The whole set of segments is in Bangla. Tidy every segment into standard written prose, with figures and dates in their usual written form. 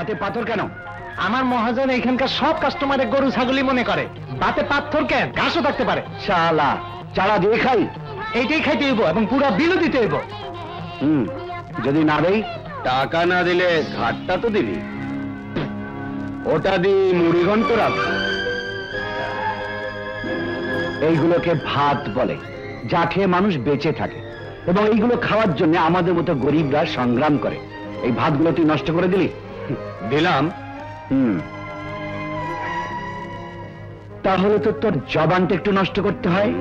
ভাতে পাথর কেন? আমার মহাজন এখানকার সব কাস্টমারে গরু ছাগলি মনে করে। ভাতে পাথর কেন? ঘাসও থাকতে পারে। শালা চারা দিয়ে খাই, এইটাই খাইতে হইব এবং পুরো বিলও দিতে হইব। যদি না দেই? টাকা না দিলে ঘাটটা তো দিবি। ওটা দিয়ে মুড়ি ঘন্ট রাখ। এইগুলোকে ভাত বলে, যা খেয়ে মানুষ বেঁচে থাকে, এবং এইগুলো খাওয়ার জন্য আমাদের মতো গরিবরা সংগ্রাম করে। এই ভাতগুলো তুই নষ্ট করে দিলি? দিলাম। তাহলে তো তোর জবানটা একটু নষ্ট করতে হয়।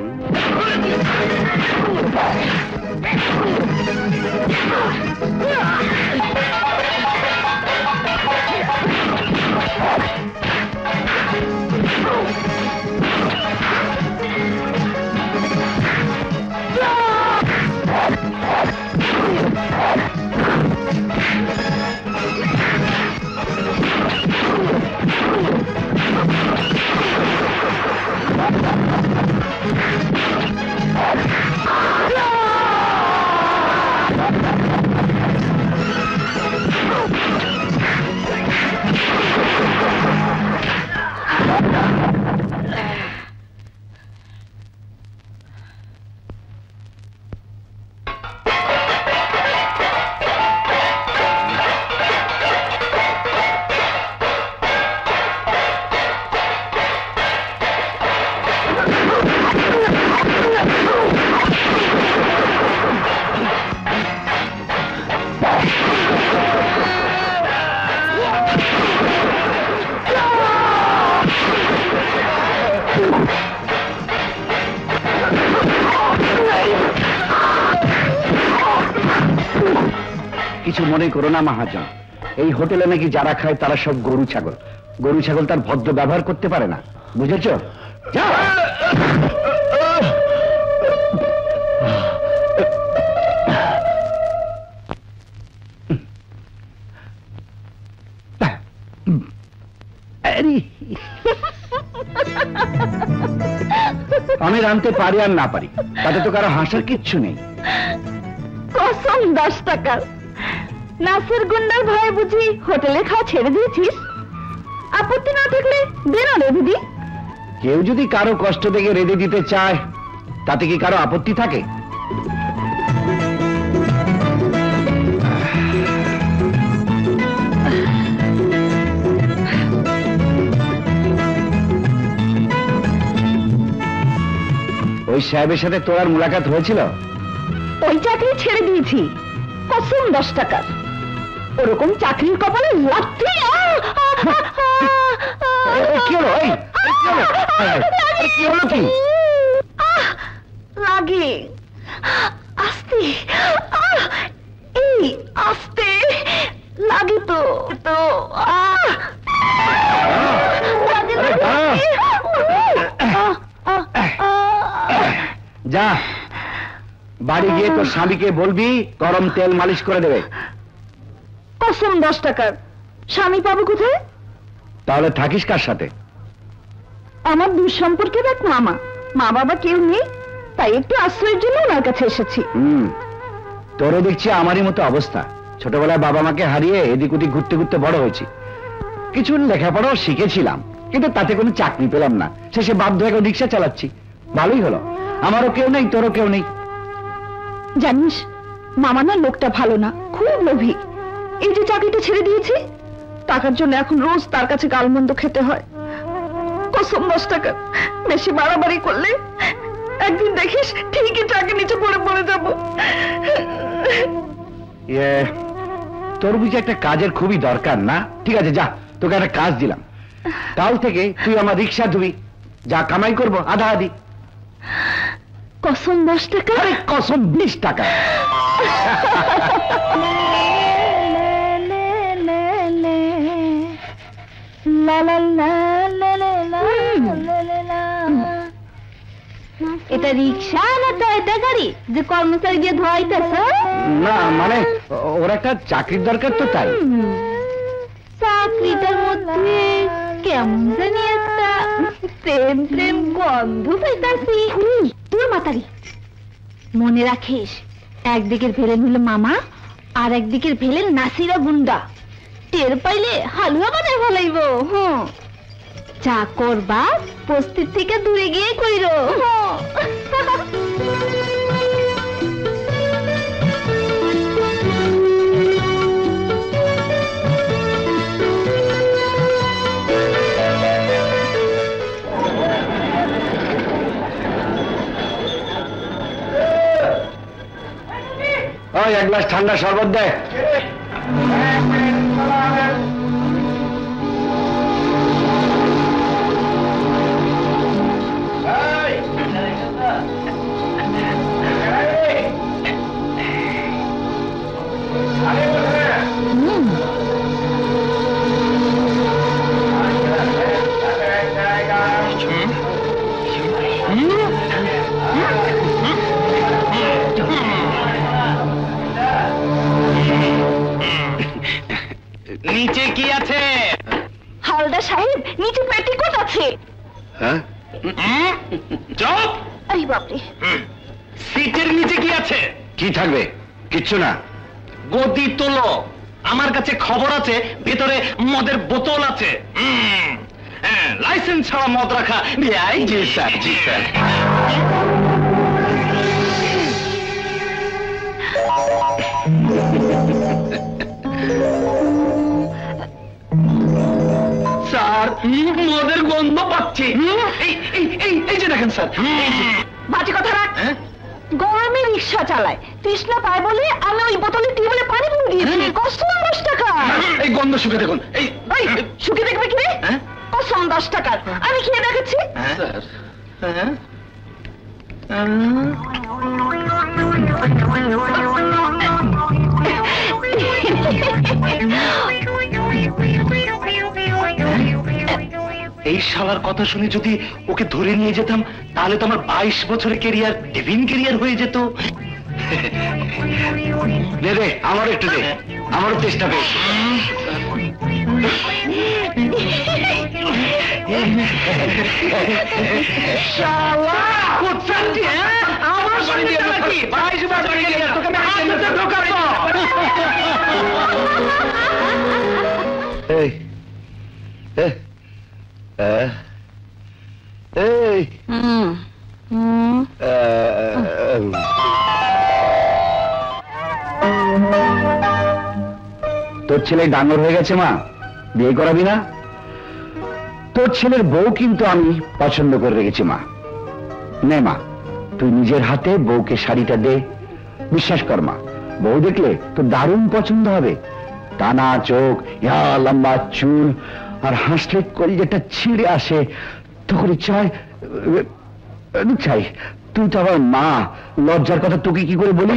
কিছু মনে করো না মহাজন, এই হোটেলে নাকি যারা খায় তারা সব গরু ছাগল। গরু ছাগল তার ভদ্র ব্যবহার করতে পারে না, বুঝেছ? আমি রাঁধতে পারি আর না পারি, তাতে তো কারো হাসার কিচ্ছু নেই। কসম 10 টাকার। নাসের গুন্ডার ভয়ে বুঝি হোটেলে খাওয়া ছেড়ে দিয়েছিস? আপত্তি না থাকলে দে না রে দিদি। কেউ যদি কারো কষ্ট দেখে রেঁধে দিতে চায়, তাতে কি কারো আপত্তি থাকে? ওই সাহেবের সাথে তোর আর মুলাকাত হয়েছিল? ওই চাকরি ছেড়ে দিয়েছি, কসম 10 টাকার। ওরকম চাকরির কপালে লাথি। কি হলো? কি হলো? কি লাগে? আস্তে এই আস্তে লাগে তো। যা বাড়ি গিয়ে তোর স্বামীকে বলবি গরম তেল মালিশ করে দেবে। কসম 10 টাকার। স্বামী পাবো কোথায়? তাহলে থাকিস কার সাথে? আমার দূর সম্পর্কে দেখ মামা, মা বাবা কেউ নেই, তাই একটু আশ্রয়ের জন্য ওনার কাছে এসেছি। তোরও দেখছি আমারই মতো অবস্থা। ছোটবেলায় বাবা মাকে হারিয়ে এদিক ওদিক ঘুরতে ঘুরতে বড় হয়েছি। কিছু লেখাপড়াও শিখেছিলাম, কিন্তু তাতে কোনো চাকরি পেলাম না। শেষে বাধ্য হয়ে রিক্সা চালাচ্ছি। ভালোই হলো, আমারও কেউ নেই, তোরও কেউ নেই। জানিস মামা না লোকটা ভালো না, খুব লোভী। এই যে চাকরিটা ছেড়ে দিয়েছি, টাকার জন্য এখন রোজ তার কাছে গালমন্দ খেতে হয়। কসম 10 টাকা, বেশি বাড়াবাড়ি করলে একদিন দেখিস ঠিকই টাকা নিচে পড়ে যাব। তোর বুঝি একটা কাজের খুবই দরকার না? ঠিক আছে, যা, তোকে একটা কাজ দিলাম। কাল থেকে তুই আমার রিক্সা ধুবি, যা কামাই করবো আধা আধি। কসম 10 টাকা? আরে কসম 20 টাকা। এটা রিক্সা না তো এটা গাড়ি যে কর্মচারী দিয়ে ধোয়াইতেছ? না মানে ওর একটা চাকরির দরকার তো, তাই। চাকরিটার মধ্যে কেমন জানি একটা প্রেম প্রেম গন্ধ পাইতাছি। তোর মাতারি, মনে রাখিস একদিকের ভেলেন হলো মামা আর একদিকের ভেলেন নাসিরা গুন্ডা। টের পাইলে হালুয়া বানায় ফেলাইব। যা করবা বস্তির থেকে দূরে গিয়ে কইরো। ওই এক গ্লাস ঠান্ডা শরবত দে। নিচে কি আছে? হালদার সাহেব, নিচে পেটিকোট আছে। হ্যাঁ? চুপ! আরে বাপরে! সিটের নিচে কি আছে? কি থাকবে? কিচ্ছু না। গদি তোলো, আমার কাছে খবর আছে ভেতরে মদের বোতল আছে। লাইসেন্স ছাড়া মদ রাখা। জি স্যার, জি স্যার। স্যার, মদের গন্ধ পাচ্ছি। এই যে দেখেন স্যার। বাজে কথা রাখ। গরমে রিক্সা চালায়, তৃষ্ণা পায় বলে আমি ওই বোতলে টিউবওয়েলে পানি ভরে দিয়েছি। কসম 10 টাকা। এই গন্ধ শুকে দেখুন। এই শুকে দেখবে কি রে? কসম 10 টাকার। আমি খেয়ে দেখেছি। এই শালার কথা শুনে যদি ওকে ধরে নিয়ে যেতাম তাহলে তো আমার 22 বছরের ক্যারিয়ার ডিভিন ক্যারিয়ার হয়ে যেত। দে দে, আমার একটু দে, আমারও চেষ্টা পেয়েছি। তোর ছেলে ডাঙর হয়ে গেছে মা, বিয়ে করাবি না? তোর ছেলের বউ কিন্তু আমি পছন্দ করে রেখেছি মা। নে মা, তুই নিজের হাতে বউকে শাড়িটা দে। বিশ্বাস কর মা, বউ দেখলে তোর দারুণ পছন্দ হবে। টানা চোখ, ইয়া লম্বা চুল, আর হাসলে কলিজাটা ছিঁড়ে আসে। তখন চাই তুই তো আবার মা, লজ্জার কথা তোকে কি করে বলি?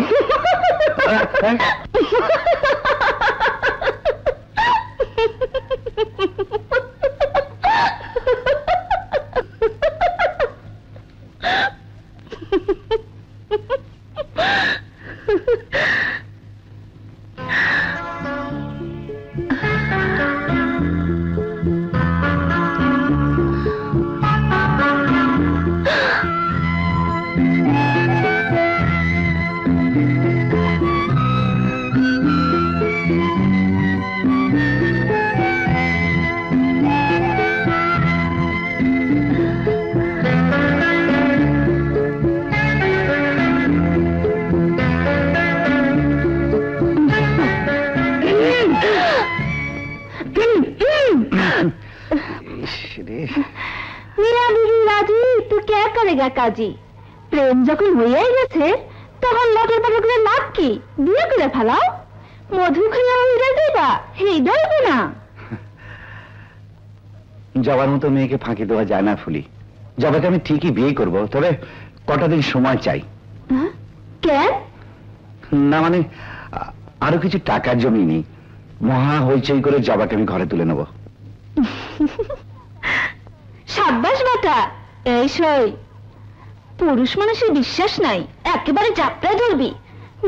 কাজী প্রেম যখন হইয়াই গেছে তখন লটের পাটর করে লাভ কি? বিয়ে করে ফেলাও, মধু খাইয়া হইয়া যাইবা, হেইডাই না। জবার মতো মেয়েকে ফাঁকি দেওয়া যায় না ফুলি। জবাকে আমি ঠিকই বিয়ে করব, তবে কটা দিন সময় চাই। কেন? না মানে আরো কিছু টাকার জমি নেই, মহা হইচই করে জবাকে আমি ঘরে তুলে নেব। সাব্বাস বেটা। এই সই, পুরুষ মানুষের বিশ্বাস নাই, একেবারে যাত্রায় ধরবি।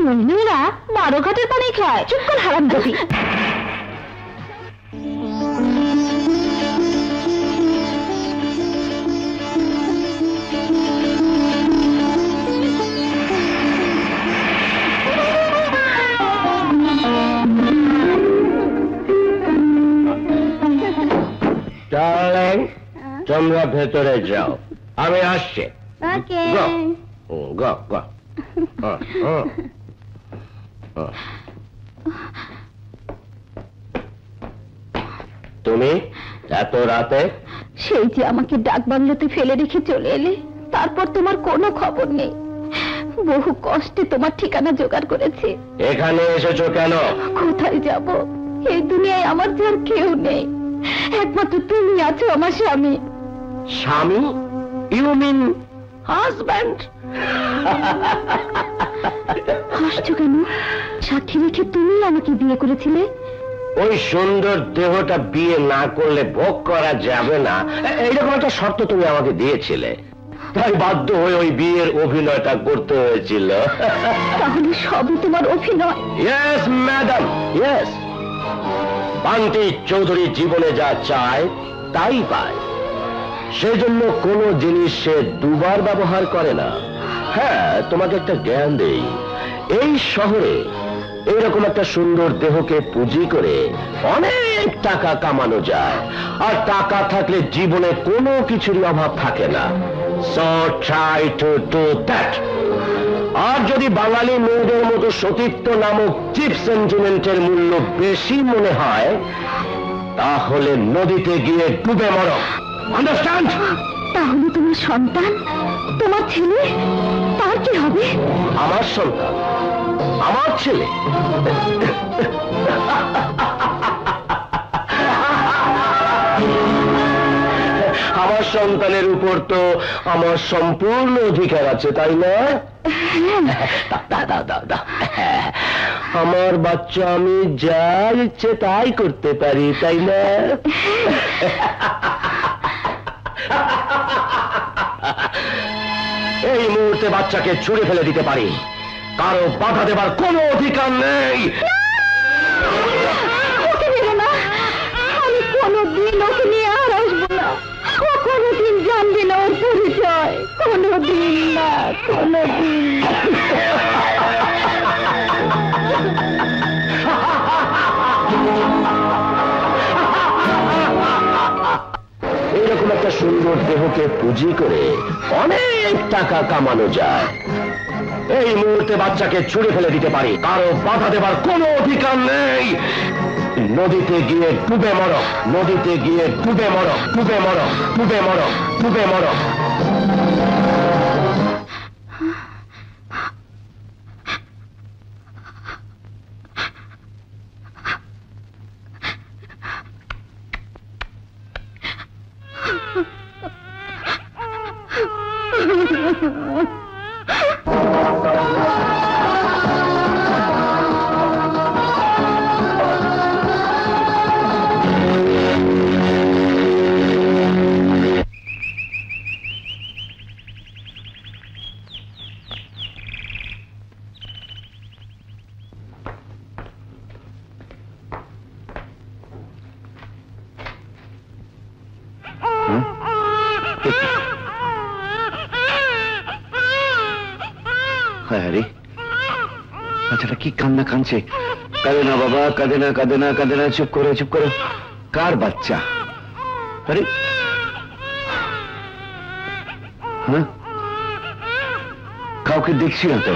মহিলারা 12 ঘাটের পানি খায়। চুপ কর হারামজাদি। ডার্লিং, তোমরা ভেতরে যাও, আমি আসছি। ওকে। গো গো। তুমি এত রাতে? সেই যে আমাকে ডাক বাংলোতে ফেলে রেখে চলে এলে, তারপর তোমার কোনো খবর নেই। বহু কষ্টে তোমার ঠিকানা জোগাড় করেছি। এখানে এসেছো কেন? কোথায় যাব? এই দুনিয়ায় আমার যে আর কেউ নেই, একমাত্র তুমি আছো আমার স্বামী। স্বামী? You mean husband? হাসছো কেন? সাক্ষী রেখে তুমি আমাকে বিয়ে করেছিলে। ওই সুন্দর দেহটা বিয়ে না করলে ভোগ করা যাবে না, এইরকম একটা শর্ত তুমি আমাকে দিয়েছিলে, তাই বাধ্য হয়ে ওই বিয়ের অভিনয়টা করতে হয়েছিল। তাহলে সবই তোমার অভিনয়? Yes madam, yes. Bunty Chowdhury জীবনে যা চায় তাই পায়, সেজন্য কোনো জিনিস সে দুবার ব্যবহার করে না। হ্যাঁ, তোমাকে একটা জ্ঞান দেই, এই শহরে এইরকম একটা সুন্দর দেহকে পুঁজি করে অনেক টাকা কামানো যায়, আর টাকা থাকলে জীবনে কোনো কিছুরই অভাব থাকে না। So try to do that. আর যদি বাঙালি মেয়েদের মতো সতীত্ব নামক চিপ সেন্টিমেন্টের মূল্য বেশি মনে হয়, তাহলে নদীতে গিয়ে ডুবে মরো। আন্ডারস্ট্যান্ড? তাহলে তোমার সন্তান, তোমার ছেলে, তার কি হবে? আমার সন্তান, আমার ছেলে? আমার সন্তানের উপর তো আমার সম্পূর্ণ অধিকার আছে, তাই না? আমার বাচ্চা আমি যা ইচ্ছে তাই করতে পারি, তাই না? এই মুহূর্তে বাচ্চাকে ছুঁড়ে ফেলে দিতে পারি, কারো বাধা দেবার কোনো অধিকার নেই। আমি কোনোদিন ওকে নিয়ে আর আসবো না। ও কোনোদিন জানবে না ওর পরিচয়, কোনোদিন না, কোনোদিন। এইরকম একটা সুন্দর দেহকে পুঁজি করে অনেক টাকা কামানো যায়। এই মুহূর্তে বাচ্চাকে ছুঁড়ে ফেলে দিতে পারি, কারো বাধা দেবার কোনো অধিকার নেই। নদীতে গিয়ে ডুবে মরো, নদীতে গিয়ে ডুবে মরো, ডুবে মরো, ডুবে মরো, ডুবে মরো। আরে বাচ্চাটা কি কান্না কাঁদছে? কাঁদে না বাবা, কাঁদে না, কাঁদে না, কাঁদে না, চুপ করো, চুপ করো। কার বাচ্চা? আরে হ্যাঁ, কাউকে দেখছি না তো।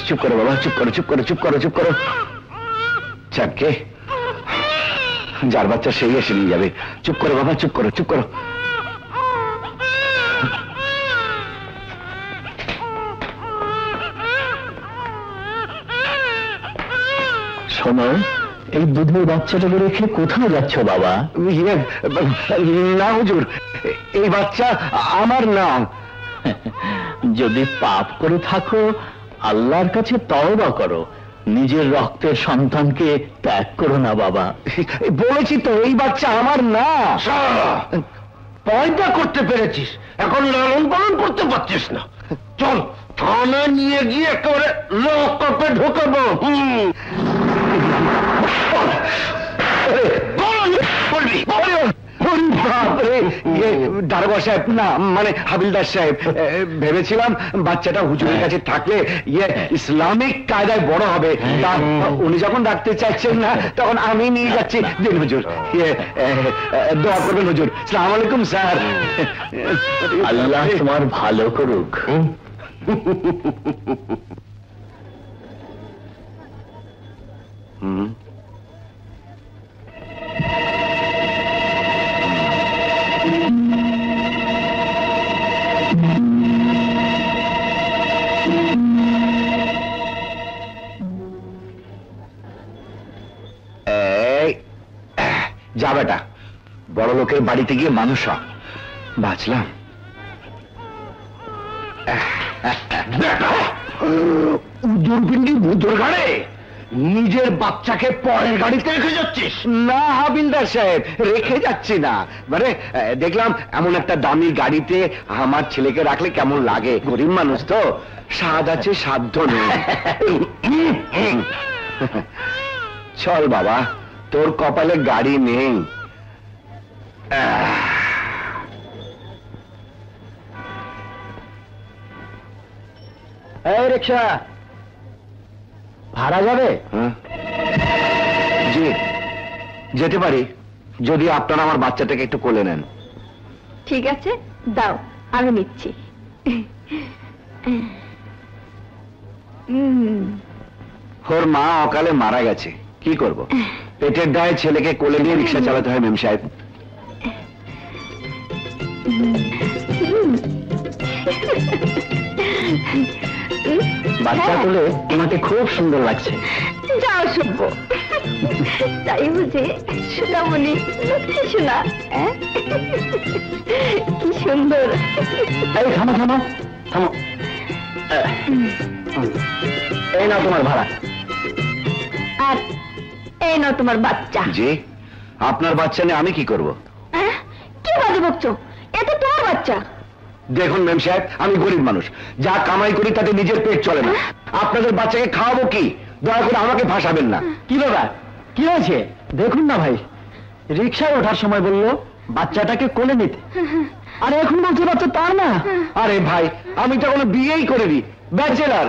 চুপ করো বাবা, চুপ করো, চুপ করো, চুপ করো, চুপ করো। চাকে যার বাচ্চা সেই এসে নিয়ে যাবে। চুপ করো বাবা, চুপ করো, চুপ করো। শোনো, এই দুধের বাচ্চাটাকে রেখে কোথায় যাচ্ছ বাবা? না হুজুর, এই বাচ্চা আমার না। যদি পাপ করে থাকো, আল্লাহর কাছে তওবা করো। নিজের রক্তের সন্তানকে ত্যাগ করো না বাবা। বলেছি তো, এই বাচ্চা আমার না। পয়দা করতে পেরেছিস, এখন লালন পালন করতে পারছিস না। চল থানায় নিয়ে গিয়ে একেবারে লকআপে ঢোকাবো। দারোগা সাহেব না, মানে হাবিলদার সাহেব, ভেবেছিলাম বাচ্চাটা হুজুরের কাছে থাকলে ইসলামিক কায়দায় বড় হবে। উনি যখন রাখতে চাইছেন না, তখন আমি নিয়ে যাচ্ছি। দিন হুজুর, দোয়া করবেন হুজুর। আসসালামু আলাইকুম স্যার। আল্লাহ তোমার ভালো করুক। যা বেটা, বড় লোকের বাড়িতে গিয়ে মানুষ হ। বাঁচলাম। দূরবীনটি ভূতর গাড়ে নিজের বাচ্চাকে পরের গাড়িতে রেখে যাচ্ছিস? না হাবিলদার সাহেব, রেখে যাচ্ছি না, মানে দেখলাম এমন একটা দামি গাড়িতে আমার ছেলেকে রাখলে কেমন লাগে। গরিব মানুষ তো, স্বাদ আছে সাধ্য নেই। চল বাবা, তোর কপালে গাড়ি নেই। এই রিকশা ভাড়া যাবে? জি যেতে পারি, যদি আপনারা আমার বাচ্চাটাকে একটু কোলে নেন। ঠিক আছে, দাও, আমি নিচ্ছি। ওর মা অকালে মারা গেছে, কি করব? পেটের দায়ে ছেলেকে কোলে নিয়ে রিক্সা চালাতে হয় মেম সাহেব। বাচ্চা কোলে তোমাকে খুব সুন্দর লাগছে। যাও শুনবো, তাই বুঝে সোনামণি, লক্ষ্মী সোনা, কি সুন্দর। এই থামো থামো থামো, এই নাও তোমার ভাড়া। আর এই নাও তোমার বাচ্চা। জি, আপনার বাচ্চা নিয়ে আমি কি করব? কি বাজে বকছো, এটা তোমার বাচ্চা। দেখুন মেম সাহেব, আমি গরিব মানুষ, যা কামাই করি তাতে নিজের পেট চলে না। আপনাদের বাচ্চাকে খাওয়াবো কি? দয়া করে আমাকে ভাসাবেন না। কি ব্যাপার, কি হয়েছে? দেখুন না ভাই, রিক্সায় ওঠার সময় বললো বাচ্চাটাকে কোলে নিতে, আরে এখন বলছে বাচ্চা তার না। আরে ভাই, আমি তো কোনো বিয়েই করিনি, ব্যাচেলার।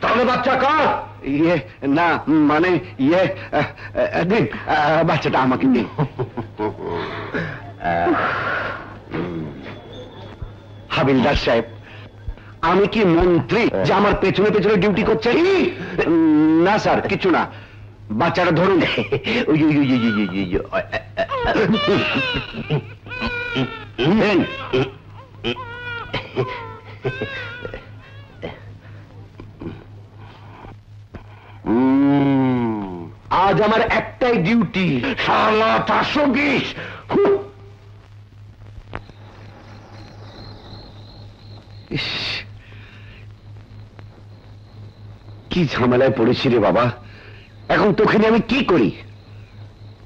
তাহলে বাচ্চা কার? ইয়ে না, মানে দিন, বাচ্চাটা আমাকে দিন। হাবিলদার সাহেব, আমি কি মন্ত্রী যে আমার পেছনে পেছনে ডিউটি করছে? না স্যার, কিছু না, বাচ্চাটা ধরুন। আজ আমার একটাই ডিউটি, সালা 420। কি ঝামেলায় পড়েছি রে বাবা, এখন তোকে নিয়ে আমি কি করি?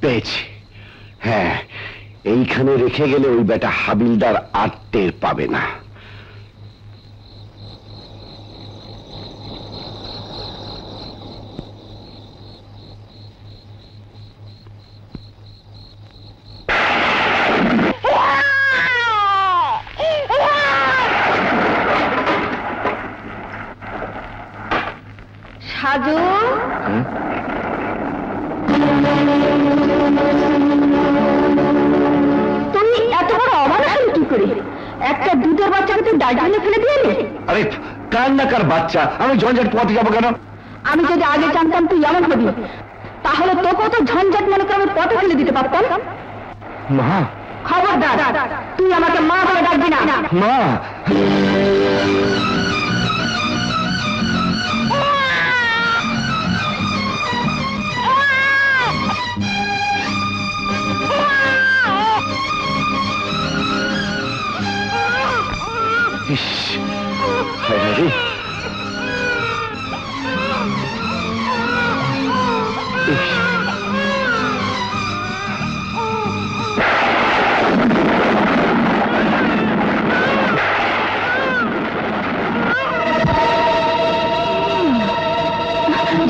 পেয়েছি, হ্যাঁ, এইখানে রেখে গেলে ওই বেটা হাবিলদার আর টের পাবে না। সাজু, তুমি এত বড় অমানুষ হলে কি করে? একটা দুধের বাচ্চাকে তুমি ডাস্টবিনে ফেলে দিয়ে এলে? আরে কার না কার বাচ্চা, আমি ঝঞ্ঝাট পোয়াতে যাবো কেন? আমি যদি আগে জানতাম তুই এমন হবি, তাহলে তোকে তো ঝঞ্ঝাট মনে করে আমি পথে ফেলে দিতে পারতাম। মা, খবরদার, তুই আমাকে মা বলে ডাকবি না। মা,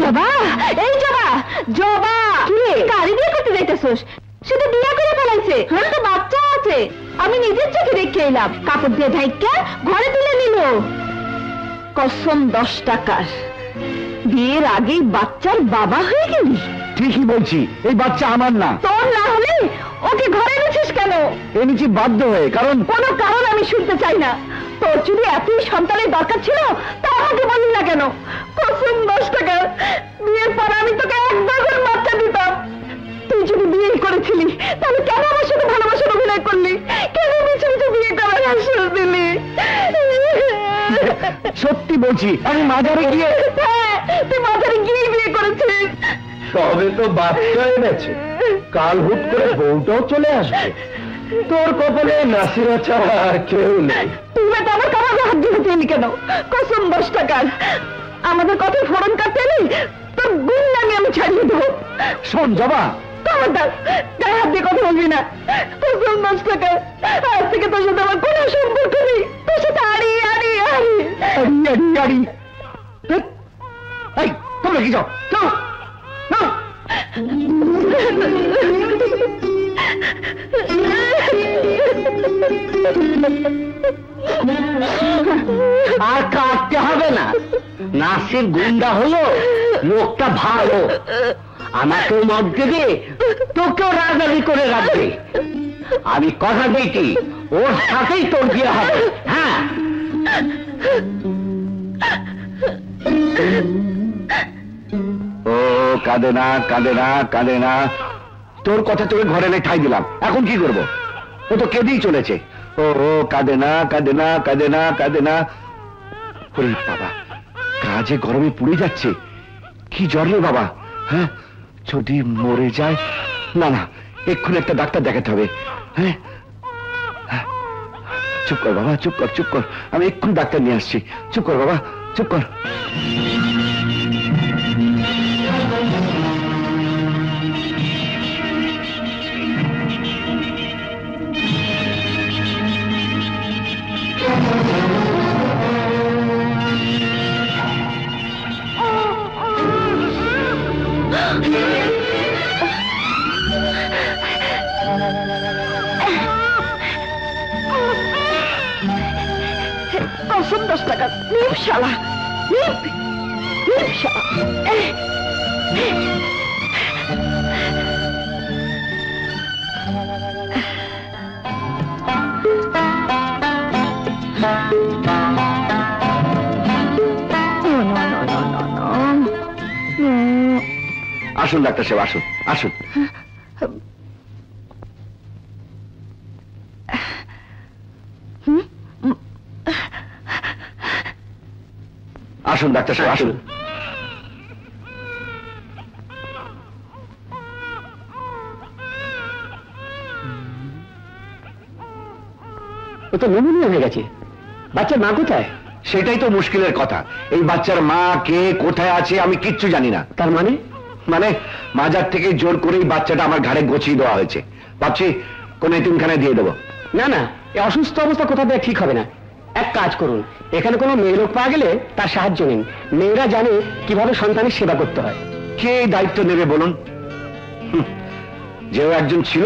জবা, এই জবা, জবা, গাড়ি দিয়ে করতে যাইতেছোস? শুধু বিয়া করে তো বাচ্চা আছে, আমি নিজের চোখে দেখে এলাম। কাপড় দিয়ে ঢাইকা ঘরে তুলে নিল। কসম 10 টাকার। বিয়ের আগেই বাচ্চার বাবা হয়ে গেলি? ঠিকই বলছি, এই বাচ্চা আমার না। তোর না হলে ওকে ঘরে এনেছিস কেন? এনেছি বাধ্য হয়ে, কারণ কোনো কারণ আমি শুনতে চাই না। তোর যদি এতই সন্তানের দরকার ছিল তা আমাকে বললি না কেন? কসম 10 টাকা, বিয়ের পর আমি তোকে 1 ডজন বাচ্চা দিতাম। তুই যদি বিয়ে করেছিলি তাহলে কেন আমার সাথে ভালোবাসার অভিনয় করলি? কেন মিছে মিছে বিয়ে করার আশ্বাস দিলি? সত্যি বলছি, আমি মাজারে গিয়ে। হ্যাঁ, তুই মাজারে গিয়ে বিয়ে করেছিস। তবে তো বাচ্চা এনেছে, কাল হুট করে বউটাও চলে আসবে। তোর কপালে নাসিরা ছাড়া আর কেউ নেই। তুমি তো আমার কামাজে হাত দিতে চাইলি কেন? কসম 10 টাকার, আমাদের কথা ফোরন কাটতে এলি তোর গুন্ডামি আমি ছাড়িয়ে দেবো। শোন জবা, খবরদার গায়ে হাত দিয়ে কথা বলবি না। কসম 10 টাকা, আজ থেকে তোর সাথে আমার কোনো সম্পর্ক নেই। তোর সাথে আড়ি আড়ি আড়ি আড়ি আড়ি আড়ি। এই তোমরা কি যাও? যাও যাও। আর কাটতে হবে না। নাসির গুন্ডা হলো, লোকটা ভালো। আমাকেও মত দেবে, তোকেও রাজনীতি করে রাখবে। আমি কথা দিয়েছি, ওর সাথেই তোর বিয়ে হবে। হ্যাঁ, ও কাঁদে না, কাঁদে না, কাঁদে না। তোর কথা তোকে ঘরে এনে ঠাই দিলাম, এখন কি করব? ও তো কেঁদেই চলেছে। ও ও কাঁদে না, কাঁদে না, কাঁদে না, কাঁদে না। ওরে বাবা, কাজে গরমে পুড়ে যাচ্ছে। কি জ্বর রে বাবা? হ্যাঁ, যদি মরে যায়? না না, এক্ষুনি একটা ডাক্তার দেখাতে হবে। হ্যাঁ, চুপ কর বাবা, চুপ কর, চুপ কর। আমি এক্ষুনি ডাক্তার নিয়ে আসছি। চুপ কর বাবা, চুপ কর। কসম 10 টাকা, শালা আসুন ডাক্তার সাহেব, আসুন আসুন। আসুন ডাক্তার সাহেব, আসুন। ও তো নিউমোনিয়া হয়ে গেছে। বাচ্চার মা কোথায়? সেটাই তো মুশকিলের কথা। এই বাচ্চার মা কে, কোথায় আছে, আমি কিচ্ছু জানি না। তার মানে? মানে মাজার থেকে জোর করেই বাচ্চাটা আমার ঘাড়ে গছিয়ে দেওয়া হয়েছে। ভাবছি কোন এতিমখানায় দিয়ে দেবো। না না, এই অসুস্থ অবস্থা কোথা দিয়ে ঠিক হবে না। এক কাজ করুন, এখানে কোনো মেয়ে লোক পাওয়া গেলে তার সাহায্য নিন। মেয়েরা জানে কিভাবে সন্তানের সেবা করতে হয়। কে এই দায়িত্ব নেবে বলুন? যেও একজন ছিল,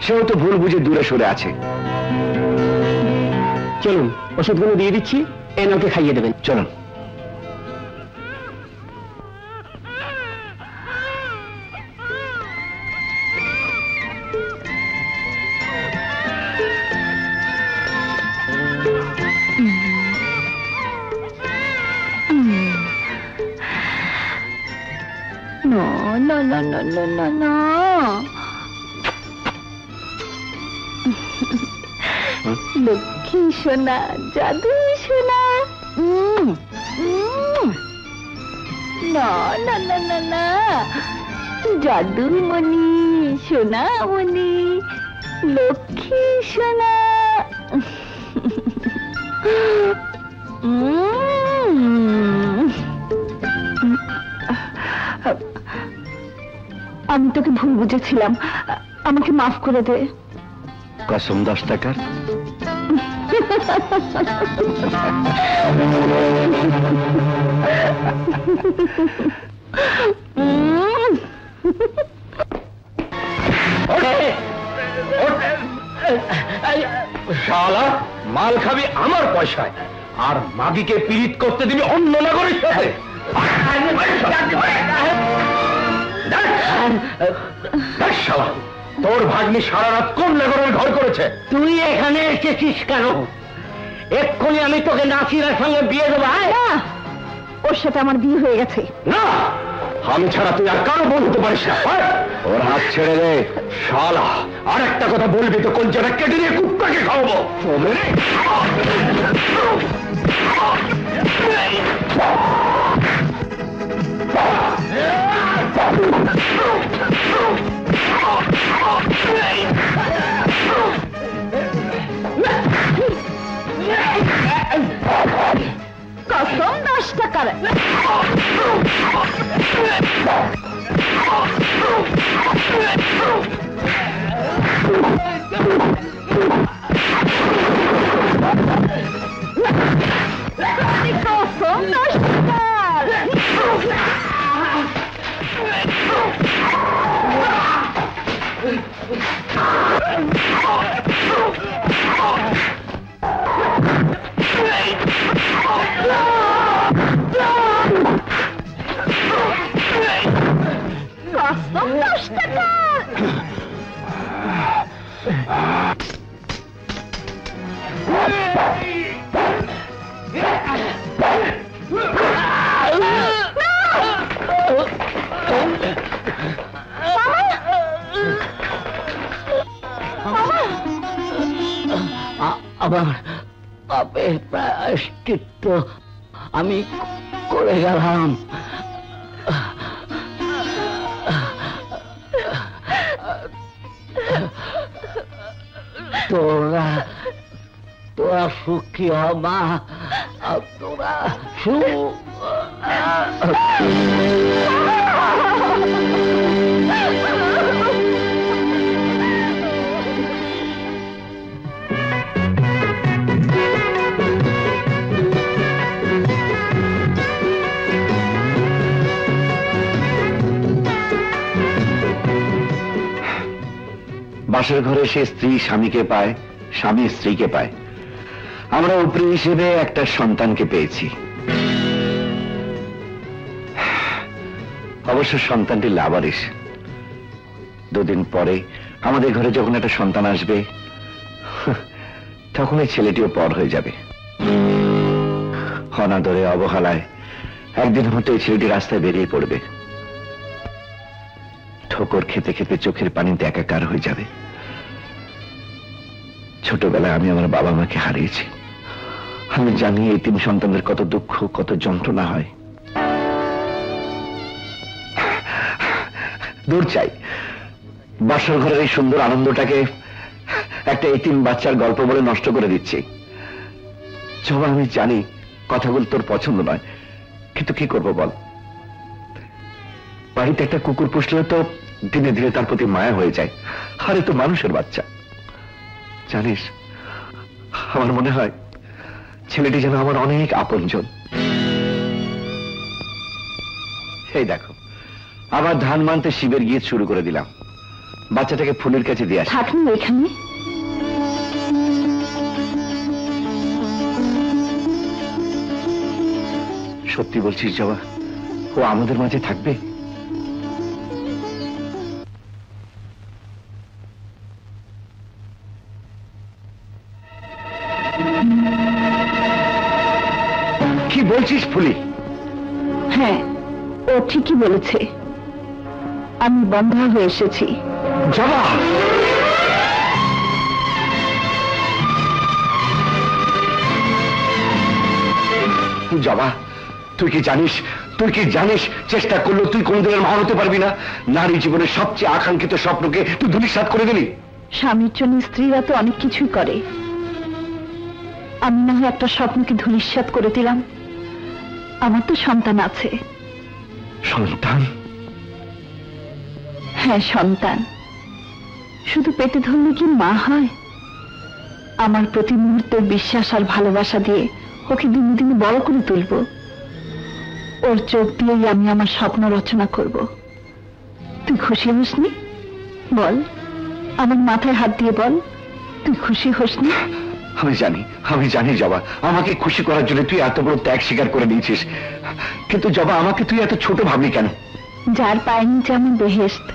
সেও তো ভুল বুঝে দূরে সরে আছে। চলুন, ওষুধগুলো দিয়ে দিচ্ছি, এনে ওকে খাইয়ে দেবেন। চলুন। No, no, no, no, no, no, no. Lakshmi সোনা, জাদু সোনা। না না না না না, জাদু মণি, সোনা মণি, লক্ষ্মী সোনা। আমি তোকে ভুল বুঝেছিলাম, আমাকে মাফ করে দে। কসম 10 টাকার। শালা মাল খাবি আমার পয়সায়, আর মাগিকে পীড়িত করতে দিবি অন্য নাগরের সাথে। শালা তোর ভাগ্নি সারা রাত কোন নাগরের ঘর করেছে? তুই এখানে এসেছিস কেন? এক্ষুনি আমি তোকে নাসিরার সঙ্গে বিয়ে দেবো। ওর সাথে আমার বিয়ে হয়ে গেছে। না, আমি ছাড়া তুই আর কারো বোন হতে পারিস না। ওর হাত ছেড়ে দে শালা, আর একটা কথা বলবি তো কোন জায়গায় কেটে নিয়ে কুত্তাকে খাওয়াবো। কসম 10 টাকার। কসম 10 টাকার। কসম 10 টাকা। আমার পাপের প্রায়শ্চিত্ত আমি করে গেলাম। তোরা সুখী হ মা, তোরা বাসর ঘরে সে স্ত্রী স্বামীকে পায়, স্বামী স্ত্রীকে পায়। আমরা উপরি হিসেবে একটা সন্তানকে পেয়েছি। অবশ্য সন্তানটি লাবারিশ। 2 দিন পরে আমাদের ঘরে যখন একটা সন্তান আসবে, তখন এই ছেলেটিও পর হয়ে যাবে। অনাদরে অবহেলায় একদিন হয়তো এই ছেলেটি রাস্তায় বেরিয়ে পড়বে। ঠোকর খেতে খেতে চোখের পানিতে একাকার হয়ে যাবে। ছোটবেলায় আমি আমার বাবা মাকে হারিয়েছি। আমি জানি এই 3 সন্তানদের কত দুঃখ, কত যন্ত্রণা হয়। দূর চাই, বাসর ঘরের এই সুন্দর আনন্দটাকে একটা এতিম বাচ্চার গল্প বলে নষ্ট করে দিচ্ছি। জবা, আমি জানি কথাগুলো তোর পছন্দ নয়, কিন্তু কি করবো বল। বাড়িতে একটা কুকুর পুষলেও তো ধীরে ধীরে তার প্রতি মায়া হয়ে যায়। আরে তো মানুষের বাচ্চা। জানিস, আমার মনে হয় ছেলেটি যেন আমার অনেক আপনজন। এই দেখো, আবার ধান মানতে শিবের গীত শুরু করে দিলাম। বাচ্চাটাকে ফুলের কাছে দিয়ে আসি। থাকুন এখানে। সত্যি বলছিস জবা, ও আমাদের মাঝে থাকবে? কি বলছিস ফুলি? হ্যাঁ, ও ঠিকই বলেছে। আমি বন্ধা হয়ে এসেছি। জবা, জবা, তুই কি জানিস চেষ্টা করলেও তুই কোনদিনের মা হতে পারবি না। নারী জীবনের সবচেয়ে আকাঙ্ক্ষিত স্বপ্নকে তুই ধূলিসাৎ করে দিলি। স্বামীর জন্য স্ত্রীরা তো অনেক কিছুই করে। আমি না হয় একটা স্বপ্নকে ধূলিসাৎ করে দিলাম। আমার তো সন্তান আছে। সন্তান? হ্যাঁ, সন্তান। শুধু পেটে ধরলে কি মা হয়? আমার প্রতি মুহূর্তের বিশ্বাস আর ভালোবাসা দিয়ে ওকে দিনে দিনে বড় করে তুলব। ওর চোখ দিয়েই আমি আমার স্বপ্ন রচনা করব। তুই খুশি হসনি? বল, আমার মাথায় হাত দিয়ে বল, তুই খুশি হোস না? আমি জানি জবা, আমাকে খুশি করার জন্য তুই এত বড় ত্যাগ স্বীকার করে নিয়েছিস, কিন্তু জবা আমাকে তুই এত ছোট ভাবলি কেন? যার পায়ের নিচে আমার বেহেশত,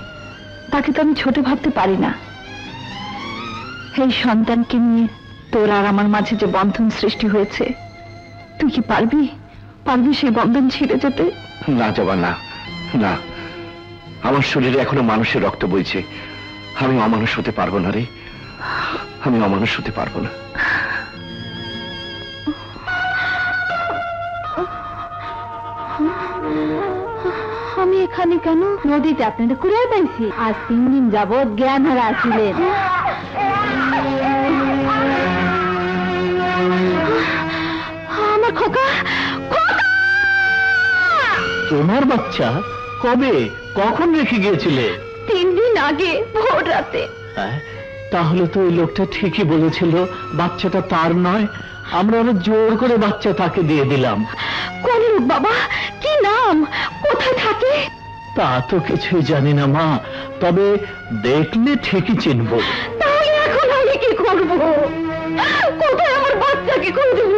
তাকে তো আমি ছোট ভাবতে পারি না। এই সন্তানকে নিয়ে তোর আর আমার মাঝে যে বন্ধন সৃষ্টি হয়েছে, তুই কি পারবি সেই বন্ধন ছিঁড়ে যেতে? না জবা, না না, আমার শরীরে এখনো মানুষের রক্ত বইছে, আমি অমানুষ হতে পারবো না রে, আমি অমানুষ হতে পারবো না। আমি এখানে কেন? নদীতে আপনাদের কুড়িয়ে পাইছি, আজ 3 দিন যাবৎ জ্ঞান হারা আসিলেন। আমার খোকা, তোমার বাচ্চা কবে কখন রেখে গিয়েছিলে? 3 দিন আগে ভোর রাতে। তাহলে তো ওই লোকটা ঠিকই বলেছিল বাচ্চাটা তার নয়, আমরা আরো জোর করে বাচ্চা তাকে দিয়ে দিলাম। কোন লোক বাবা? কি নাম? কোথায় থাকে? তা তো কিছুই জানি না মা, তবে দেখলে ঠিকই চিনব। তাহলে এখন আমি কি করব? কোথায় আমার বাচ্চাকে খুঁজব?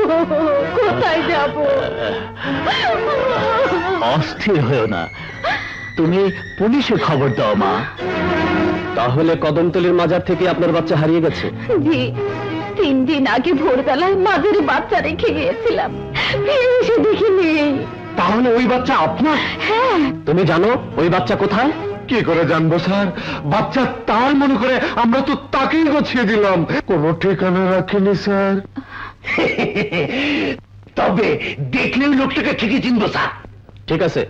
কোথায় যাব? অস্থির হয়েও না, তুমি পুলিশে খবর দাও মা। তাহলে কদমতলির মাজার থেকে আপনার বাচ্চা হারিয়ে গেছে? জি, 3 দিন আগে ভোরবেলায় মাঝারে বাচ্চা রেখে গিয়েছিলাম, ফিরে এসে দেখি নেই। তাহলে ওই বাচ্চা আপনার? হ্যাঁ। তুমি জানো ওই বাচ্চা কোথায়? কি করে জানবো স্যার, বাচ্চা তার মনে করে আমরা তো তাকেই গছিয়ে দিলাম, কোনো ঠিকানা রাখিনি স্যার। তবে দেখলে ওই লোকটাকে ঠিকই চিনবো স্যার। ঠিক আছে,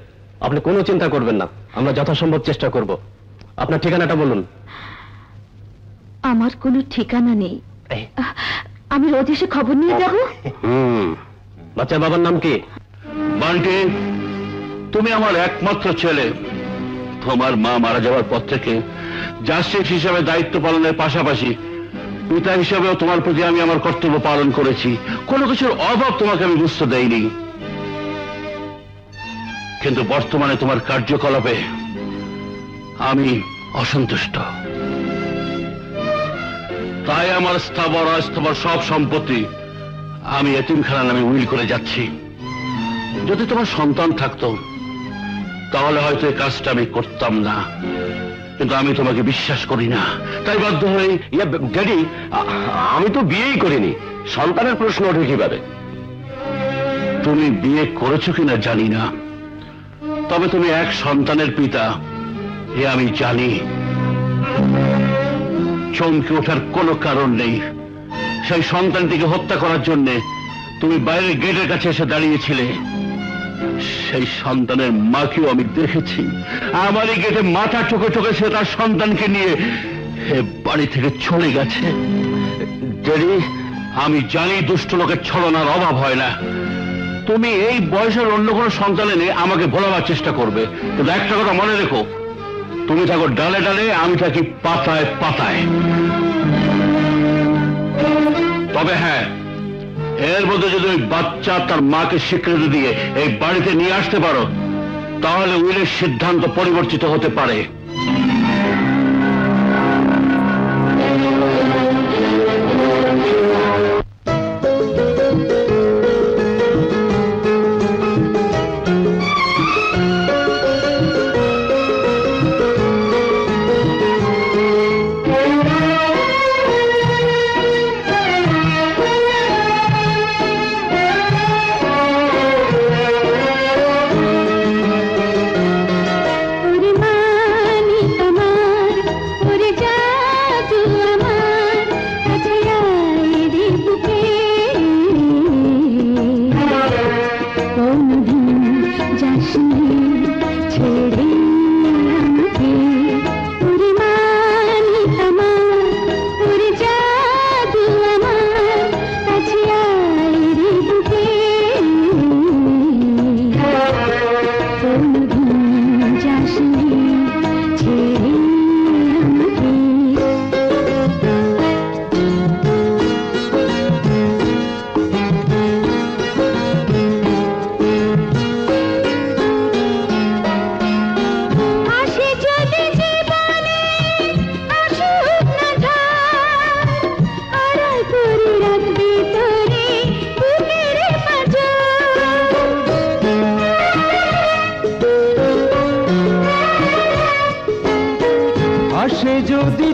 আপনি কোনো চিন্তা করবেন না, আমরা যথাসম্ভব চেষ্টা করব। আপনার ঠিকানাটা বলুন। আমার কোনো ঠিকানা নেই, আমি রোজ এসে খবর নিয়ে যাব। বাচ্চার বাবার নাম কি? বান্টি, তুমি আমার একমাত্র ছেলে। তোমার মা মারা যাওয়ার পর থেকে জাস্টিস হিসাবে দায়িত্ব পালনের পাশাপাশি পিতা হিসাবেও তোমার প্রতি আমি আমার কর্তব্য পালন করেছি, কোনো কিছুর অভাব তোমাকে আমি বুঝতে দেইনি। কিন্তু বর্তমানে তোমার কার্যকলাপে আমি অসন্তুষ্ট, তাই আমার স্থাবর অস্থাবর সব সম্পত্তি আমি এতিমখানা নামে উইল করে যাচ্ছি। যদি তোমার সন্তান থাকতো তাহলে হয়তো এই কাজটা আমি করতাম না, কিন্তু আমি তোমাকে বিশ্বাস করি না, তাই বাধ্য হয়ে। ড্যাডি, আমি তো বিয়েই করিনি, সন্তানের প্রশ্ন ওঠে কিভাবে? তুমি বিয়ে করেছো কিনা জানি না, তবে তুমি এক সন্তানের পিতা এ আমি জানি। চমকে ওঠার কোনো কারণ নেই। সেই সন্তানটিকে হত্যা করার জন্য তুমি বাইরের গেটের কাছে এসে দাঁড়িয়েছিলে। সেই সন্তানের মাকেও আমি দেখেছি, আমারই গেটে মাথা ঠোকে ঠোকে সে তার সন্তানকে নিয়ে বাড়ি থেকে চলে গেছে। ড্যাডি, আমি জানি দুষ্ট লোকের ছলনার অভাব হয় না। তুমি এই বয়সের অন্য কোনো সন্তান এনে আমাকে ভোলাবার চেষ্টা করবে, কিন্তু একটা কথা মনে রেখো, তুমি থাকো ডালে ডালে, আমি থাকি পাতায় পাতায়। তবে হ্যাঁ, এর মধ্যে যদি ওই বাচ্চা তার মাকে স্বীকৃতি দিয়ে এই বাড়িতে নিয়ে আসতে পারো, তাহলে উইলের সিদ্ধান্ত পরিবর্তিত হতে পারে।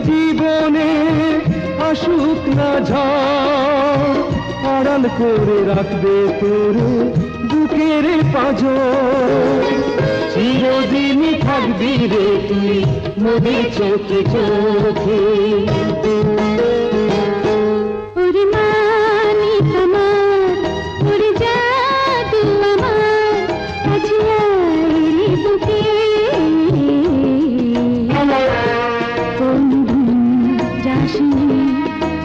জীবনে আসুক না ঝড়, আড়াল করে রাখবে তোরে বুকের পাঁজর। চিরদিনই থাকবি রে তুই মোদের চোখে চোখে। ওরে মানিক আমার, ওরে জাদু আমার, কাছে আয় রে বুকে। কোনদিন যাসনি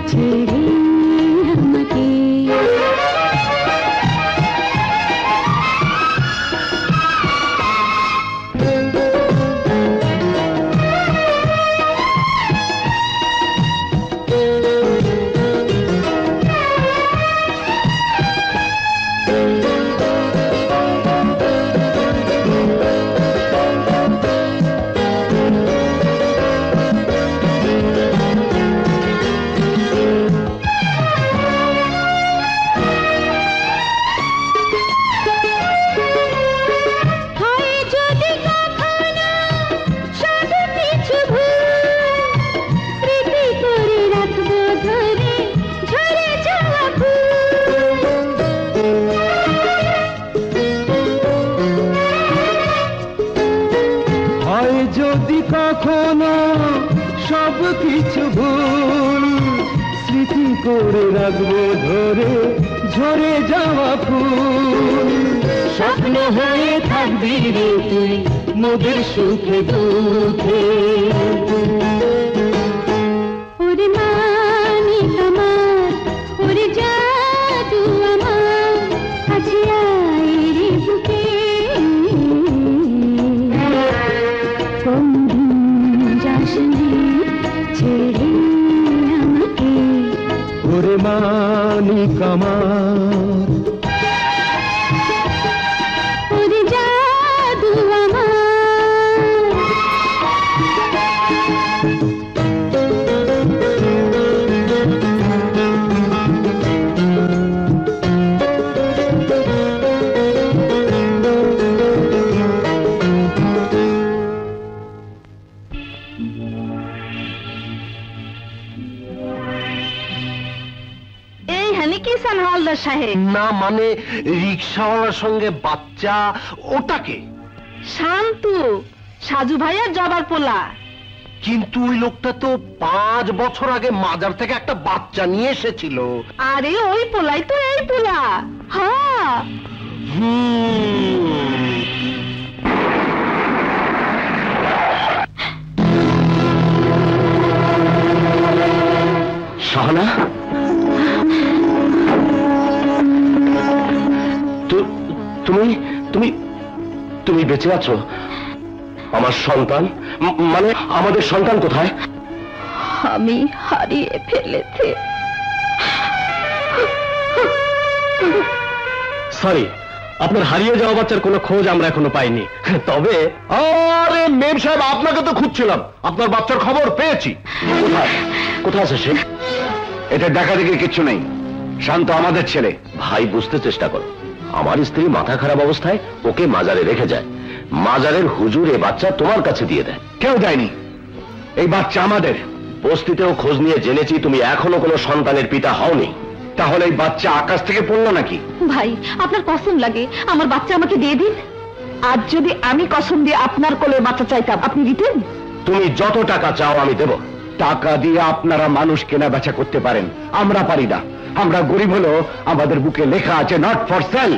ছেড়ে আমাকে। যদি কখনো সব কিছু ভুল, স্মৃতি করে রাখবো ধরে ঝরে যাওয়া ফুল। স্বপ্ন হয়ে থাকবি রে তুই মোদের সুখে দুঃখে। ওরে মানিক আমার, ওরে জাদু আমার, কাছে আয় রে বুকে। কোনদিন যাসনি ছেড়ে আমাকে। ওরে মানিক আমার, ওরে জাদু আমার। হালদার সাহেব না মানে রিক্সাওয়ালার সঙ্গে বাচ্চা, ওটাকে? শান্তু, সাজু ভাইয়ার জবার পোলা। কিন্তু ওই লোকটা তো 5 বছর আগে মাজার থেকে একটা বাচ্চা নিয়ে এসেছিল। আরে ওই পোলাই তো এই পোলা। হ্যাঁ শাহানা, তুমি তুমি তুমি বেঁচে আছো? আমার সন্তান, মানে আমাদের সন্তান কোথায়? আমি হারিয়ে ফেলেছি। সরি, আপনার হারিয়ে যাওয়া বাচ্চার কোনো খোঁজ আমরা এখনো পাইনি। তবে আরে মেম সাহেব, আপনাকে তো খুঁজছিলাম, আপনার বাচ্চার খবর পেয়েছি। কোথায় কোথায় আছে সে? এটা দেখা দেখি কিচ্ছু নেই, শান্ত আমাদের ছেলে। ভাই বুঝতে চেষ্টা করো, আমার স্ত্রী মাথা খারাপ অবস্থায় ওকে মাজারে রেখে যায়, মাজারের হুজুর এই বাচ্চা তোমার কাছে দিয়ে দেয়। কেউ দেয়নি, এই বাচ্চা আমাদের। বস্তিতেও খোঁজ নিয়ে জেনেছি তুমি এখনো কোনো সন্তানের পিতা হওনি। তাহলে এই বাচ্চা আকাশ থেকে পড়লো নাকি? ভাই আপনার কসম লাগে, আমার বাচ্চা আমাকে দিয়ে দিন। আজ যদি আমি কসম দিয়ে আপনার কোলে বাচ্চা চাইতাম, আপনি দিতেন? তুমি যত টাকা চাও আমি দেব। টাকা দিয়ে আপনারা মানুষ কেনা বেচা করতে পারেন, আমরা পারি না। আমরা গরিব হলো আমাদের বুকে লেখা আছে নট ফর সেল।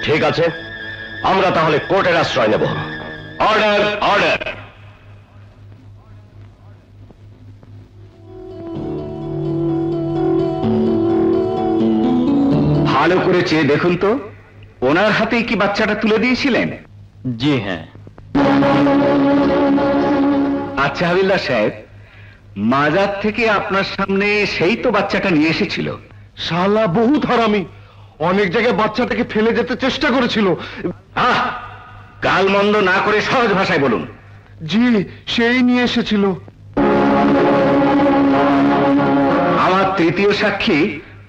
ঠিক আছে, আমরা তাহলে কোর্টের আশ্রয় নেব। Order, order. ভালো করে চেয়ে দেখুন তো, ওনার হাতেই কি বাচ্চাটা তুলে দিয়েছিলেন? জি হ্যাঁ। আচ্ছা হাবিলদার সাহেব, মাজার থেকে আপনার সামনে সেই তো বাচ্চাটা নিয়ে এসেছিল। শালা বহুত হারামি, অনেক জায়গায় বাচ্চাটাকে ফেলে যেতে চেষ্টা করেছিল। গালমন্দ না করে সহজ ভাষায় বলুন। জি, সেই নিয়ে এসেছিল। আমার তৃতীয় সাক্ষী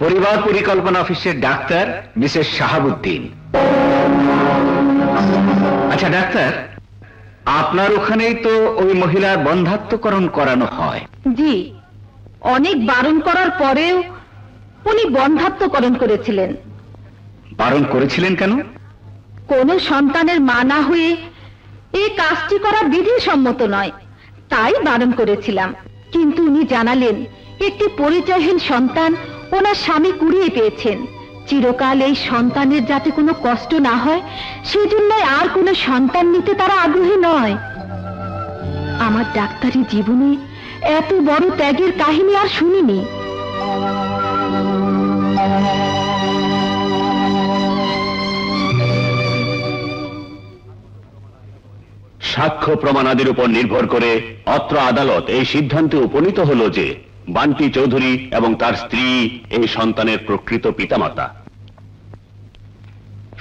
পরিবার পরিকল্পনা অফিসের ডাক্তার মিসেস শাহাবুদ্দিন। আচ্ছা ডাক্তার, আপনার ওখানেই তো ওই মহিলার বন্ধাত্মকরণ করানো হয়। জি, অনেক বারণ করার পরেও উনি বন্ধাত্মকরণ করেছিলেন। বারণ করেছিলেন কেন? কোন সন্তানের মা না হয়ে এই কাজটি করা বিধিসম্মত নয়, তাই বারণ করেছিলাম। কিন্তু উনি জানালেন একটি পরিচয়হীন সন্তান ওনার স্বামী কুড়িয়ে পেয়েছেন। চিরকাল এই সন্তানের যাতে কোনো কষ্ট না হয় সেজন্য আর কোনো সন্তান নিতে তারা আগ্রহী নয়। আমার ডাক্তারি জীবনে এত বড় ত্যাগের কাহিনী আর শুনিনি। সাক্ষ্য প্রমাণাদির উপর নির্ভর করে অত্র আদালত এই সিদ্ধান্তে উপনীত হল যে বান্টি চৌধুরী এবং তার স্ত্রী এই সন্তানের প্রকৃত পিতামাতা।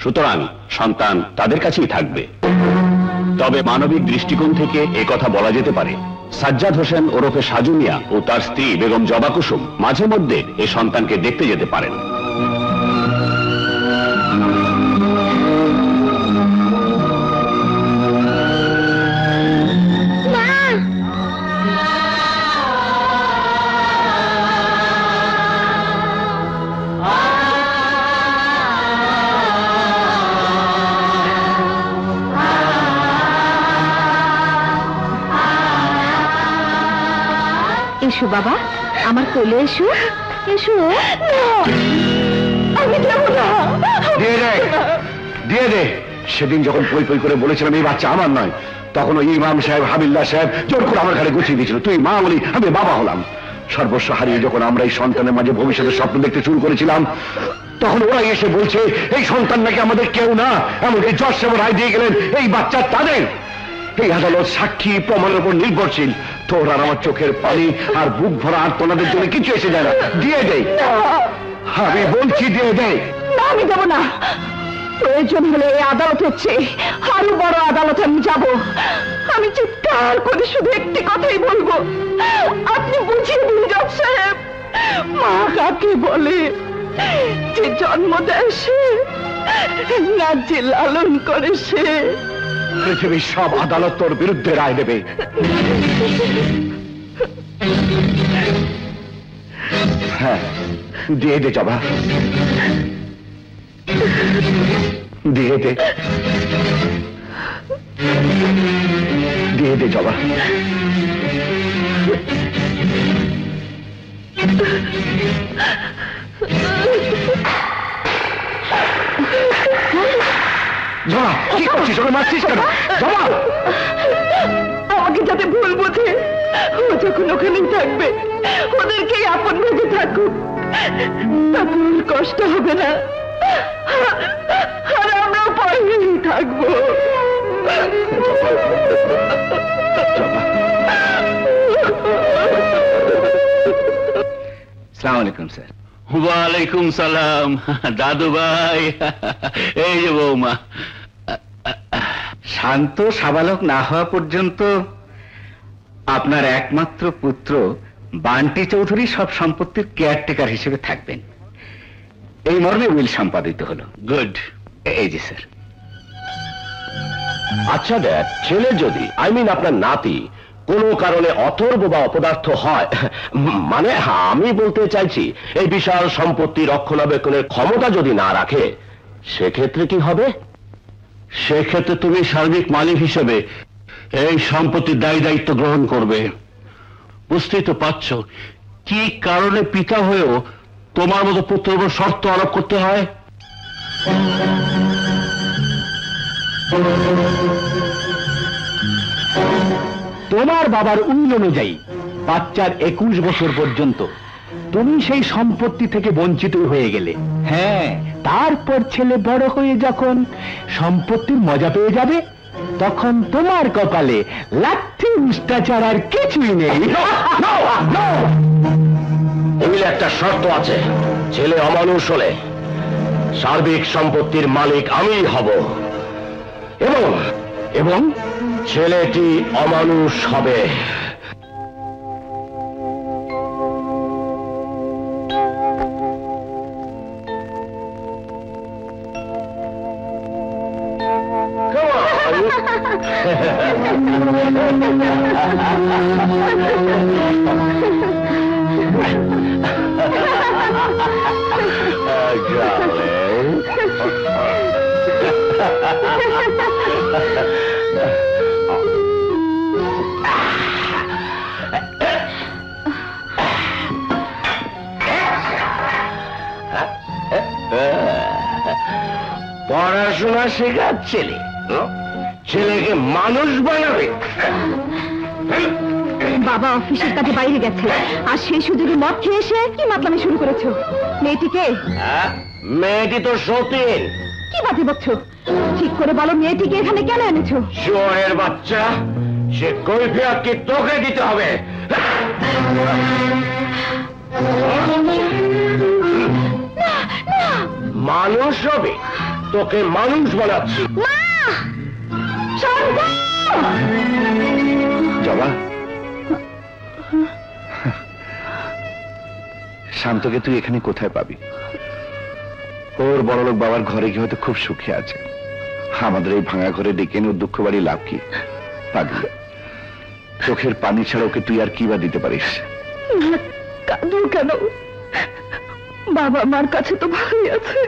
সুতরাং সন্তান তাদের কাছেই থাকবে। তবে মানবিক দৃষ্টিকোণ থেকে একথা বলা যেতে পারে, সাজ্জাদ হোসেন ওরফে সাজু মিয়া ও তার স্ত্রী বেগম জবা কুসুম মাঝে মধ্যে এই সন্তানকে দেখতে যেতে পারেন। এসো বাবা, আমার কোলে এসো, এসো। আমি দেব না। দিয়ে দে। সেদিন যখন পই পই করে বলেছিলাম এই বাচ্চা আমার নয়, তখন ওই ইমাম সাহেব হাবিলদার সাহেব জোর করে আমার ঘরে গুছিয়ে দিয়েছিল, তুই মা বলি আমি বাবা হলাম। সর্বস্ব হারিয়ে যখন আমরা এই সন্তানের মাঝে ভবিষ্যতের স্বপ্ন দেখতে শুরু করেছিলাম, তখন ওরা এসে বলছে এই সন্তান নাকি আমাদের কেউ না, এমনকি জজ সাহেব রায় দিয়ে গেলেন এই বাচ্চা তাদের। এই আদালত সাক্ষী প্রমাণের উপর নির্ভরশীল। তোর আর আমার চোখের পানি আর বুক ভরা আর তোনাদের জন্য কিছু এসে যায় না। দিয়ে দে, আমি বলছি দিয়ে দে। না, আমি দেব না। প্রয়োজন হলে এই আদালত হচ্ছে আরো বড় আদালতে আমি যাব। আমি চিৎকার করে শুধু একটি কথাই বলবো, আপনি বুঝিয়ে দিন জজ সাহেব, মা কাকে বলে? যে জন্ম দেয় সে, না যে লালন করে সে। পৃথিবীর সব আদালত তোর বিরুদ্ধে রায় দেবে। হ্যাঁ, দিয়ে দে জবা, দিয়ে দে, দিয়ে দে জবা। জবা, কি করছিস? ওকে মারছিস কেন? জবা, আমাকে যাতে ভুল বোঝে, ও যখন ওখানেই থাকবে ওদেরকেই আপন ভেবে থাকুক, তাতে ওর কষ্ট হবে না, আর আমরাও পরেই থাকবো। আসসালামু আলাইকুম স্যার। ওয়ালাইকুম সালাম দাদু ভাই, এই যে বৌমা। শান্ত সাবালক না হওয়া পর্যন্ত আপনার একমাত্র পুত্র বান্টি চৌধুরী সব সম্পত্তির কেয়ারটেকার হিসেবে থাকবেন, এই মর্মে উইল সম্পাদিত হলো। গুড। এই যে স্যার। আচ্ছা ড্যাড, ছেলে যদি আপনার নাতি কোনো কারণে অথর্ব বা অপদার্থ হয়, মানে আমি বলতে চাইছি এই বিশাল সম্পত্তি রক্ষণাবেক্ষণের ক্ষমতা যদি না রাখে, সেক্ষেত্রে কি হবে? সেক্ষেত্রে তুমি সার্বিক মালিক হিসেবে এই সম্পত্তির দায়ী দায়িত্ব গ্রহণ করবে। বুঝতেই তো পারছ কি কারণে পিতা হয়েও তোমার মতো পুত্রের উপর শর্ত আরোপ করতে হয়। তোমার বাবার উইল অনুযায়ী বাচ্চার 21 বছর পর্যন্ত তুমি সেই সম্পত্তি থেকে বঞ্চিত হয়ে গেলে। হ্যাঁ, তারপর ছেলে বড় হয়ে যখন সম্পত্তির মজা পেয়ে যাবে, তখন তোমার কপালে লাঠি উষ্টাচার আর কিছুই নেই। উইলে একটা শর্ত আছে, ছেলে অমানুষ হলে সার্বিক সম্পত্তির মালিক আমিই হব, এবং ছেলেটি অমানুষ হবে। Come on. পড়াশোনা শেখাচ্ছিলে, ছেলেকে মানুষ বানাবে। বাবা অফিসের কাছে বাইরে গেছে, আর সেই সুযোগে মদ খেয়ে এসে কি মাতলামি শুরু করেছো? মেয়েটিকে? মেয়েটি তো সতীন। কি বাজে বকছো? ঠিক করে বলো, মেয়েটিকে এখানে কেন এনেছো? চোরের বাচ্চা, সে কৈফিয়ত কি তোকে দিতে হবে? মানুষ হবে, তোকে মানুষ বানাচ্ছি। জবা, শান্তকে তুই এখানে কোথায় পাবি? ওর বড়লোক বাবার ঘরে গিয়ে হয়তো খুব সুখী আছে। আমাদের এই ভাঙা ঘরে ডেকে এনে ওর দুঃখ বাড়ি লাভ কি? পাগলি, চোখের পানি ছাড়া ওকে তুই আর কি বা দিতে পারিস? কাঁদো কেন? বাবা মার কাছে তো ভালোই আছে।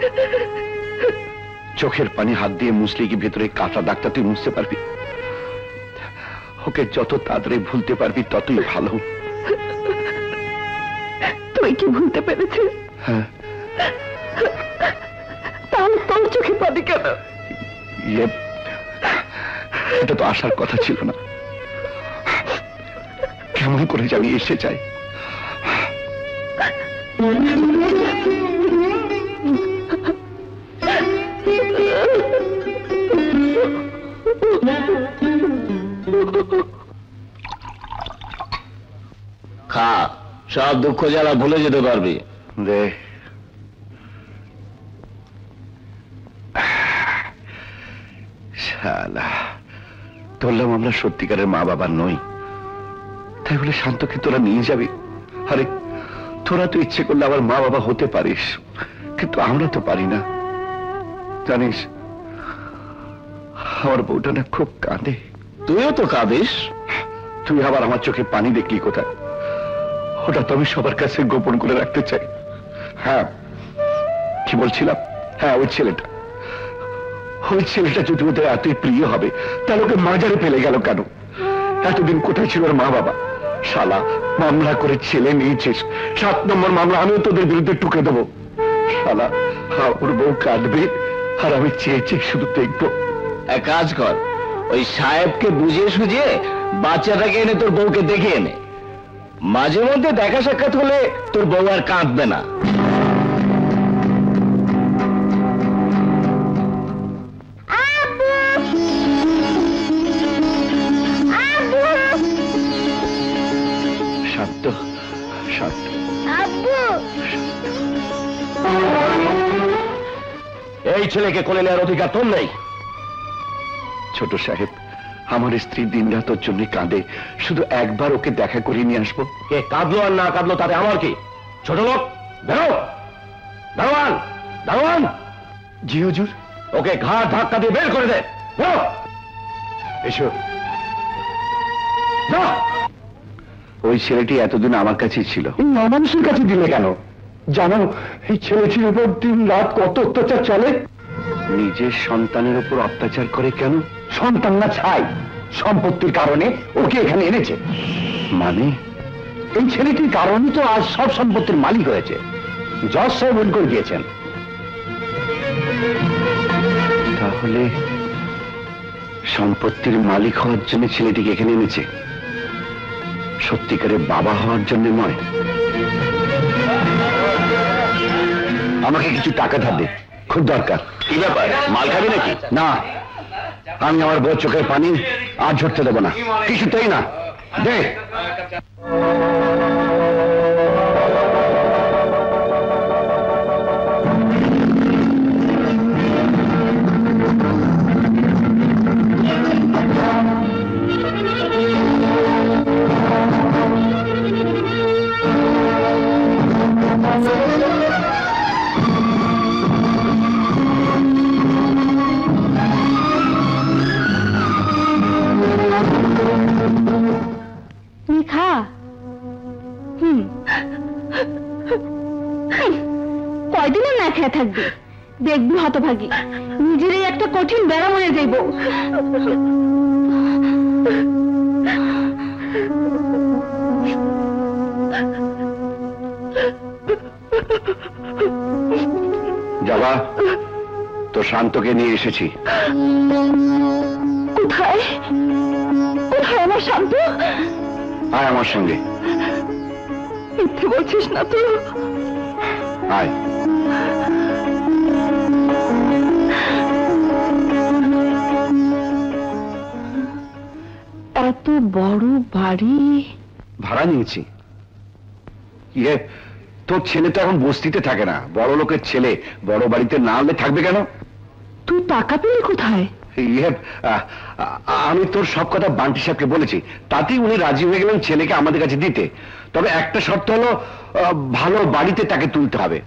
চোখের পানি হাত দিয়ে মুছলে কি ভেতরে কাটা দাগটা তুই মুছতে পারবি? ওকে যত তাড়াতাড়ি ভুলতে পারবি ততই ভালো। তুই কি ভুলতে পেরেছিস? হ্যাঁ। তাহলে তোর চোখে পানি কেন? এটা তো আসার কথা ছিল না। কেমন করে জানি এসে চাই। খা, সব দুঃখ জ্বালা ভুলে যেতে পারবি। রে শালা, ধরলাম আমরা সত্যিকারের মা বাবা নই, তাই বলে শান্তকে তোরা নিয়ে যাবি? আরে তোরা তো ইচ্ছে করলে আবার মা বাবা হতে পারিস, কিন্তু আমরা তো পারি না। জানিস, আমার বউটা না খুব কাঁদে। তুইও তো কাঁদিস। তুই আবার আমার চোখে পানি দেখলি কোথায়? ওটা তো আমি সবার কাছে গোপন করে রাখতে চাই। হ্যাঁ, কি বলছিলাম? হ্যাঁ, ওই ছেলেটা যদি ওদের এতই প্রিয় হবে, তাহলে ওকে মাজারে ফেলে গেল কেন? এতদিন কোথায় ছিল ওর মা বাবা? শালা, মামলা করে ছেলে নিয়েছিস, 7 নম্বর মামলা আমিও তোদের বিরুদ্ধে টুকে দেবো। শালা, ওর বউ কাঁদবে আর আমি চেয়েছি শুধু দেখবো। এক কাজ কর, ওই সাহেবকে বুঝিয়ে সুঝিয়ে বাচ্চাটাকে এনে তোর বউকে দেখে এনে, মাঝে মধ্যে দেখা সাক্ষাৎ হলে তোর বউ আর কাঁদবে না। শান্ত, শান্ত। এই ছেলেকে কোলে নেওয়ার অধিকার তোর নেই। ছোট সাহেব, আমার স্ত্রী দিনরাত ওর জন্য কাঁদে, শুধু একবার ওকে দেখা করিয়ে নিয়ে আসবো। কে কাঁদলো আর না কাঁদলো তাতে আমার কি? ছোট লোক, বেরো। দারোয়ান, দারোয়ান। জি হুজুর। ওকে ঘাড় ধাক্কা দিয়ে বের করে দে। এসো। ওই ছেলেটি এতদিন আমার কাছেই ছিল। মানুষের কাছে দিলে কেন? জানো এই ছেলেটির উপর দিন রাত কত অত্যাচার চলে? নিজের সন্তানের উপর অত্যাচার করে কেন? সন্তান না ছাই, সম্পত্তির কারণে ওকে এখানে এনেছে। মানে? এই ছেলেটির কারণে তো আজ সব সম্পত্তির মালিক হয়েছে। জজ সাহেব উইল করে দিয়েছেন। তাহলে সম্পত্তির মালিক হওয়ার জন্য ছেলেটিকে এখানে এনেছে, সত্যিকারের বাবা হওয়ার জন্য নয়। আমাকে কিছু টাকা ধার দে, খুব দরকার। কি ব্যাপার, মাল খাবি নাকি? না, আমি আমার বউ চোখের পানি আর ঝরতে দেবো না, কিছুতেই না। দে। খা। কয়দিনে না খেয়ে থাকবি, দেখবি হতভাগী নিজেরই একটা কঠিন বেড়া মরে যাইব। যাবা তো শান্তকে নিয়ে এসেছি। কোথায় কোথায় আমার শান্ত? আয় আমার সঙ্গে। মিথ্যে বলছিস না তো? আয়। এত বড় বাড়ি ভাড়া নিয়েছি। ইয়ে, তোর ছেলে তো এখন বস্তিতে থাকে না, বড় লোকের ছেলে বড় বাড়িতে না হলে থাকবে কেন? তুই টাকা পেলি কোথায়? ইয়ে, আমি তোর সব কথা বান্টি সাহেবকে বলেছি, তাতেই উনি রাজি হয়ে গেলেন ছেলেকে আমাদের কাছে দিতে। তবে একটা শর্ত হলো, ভালো বাড়িতে তাকে তুলতে হবে।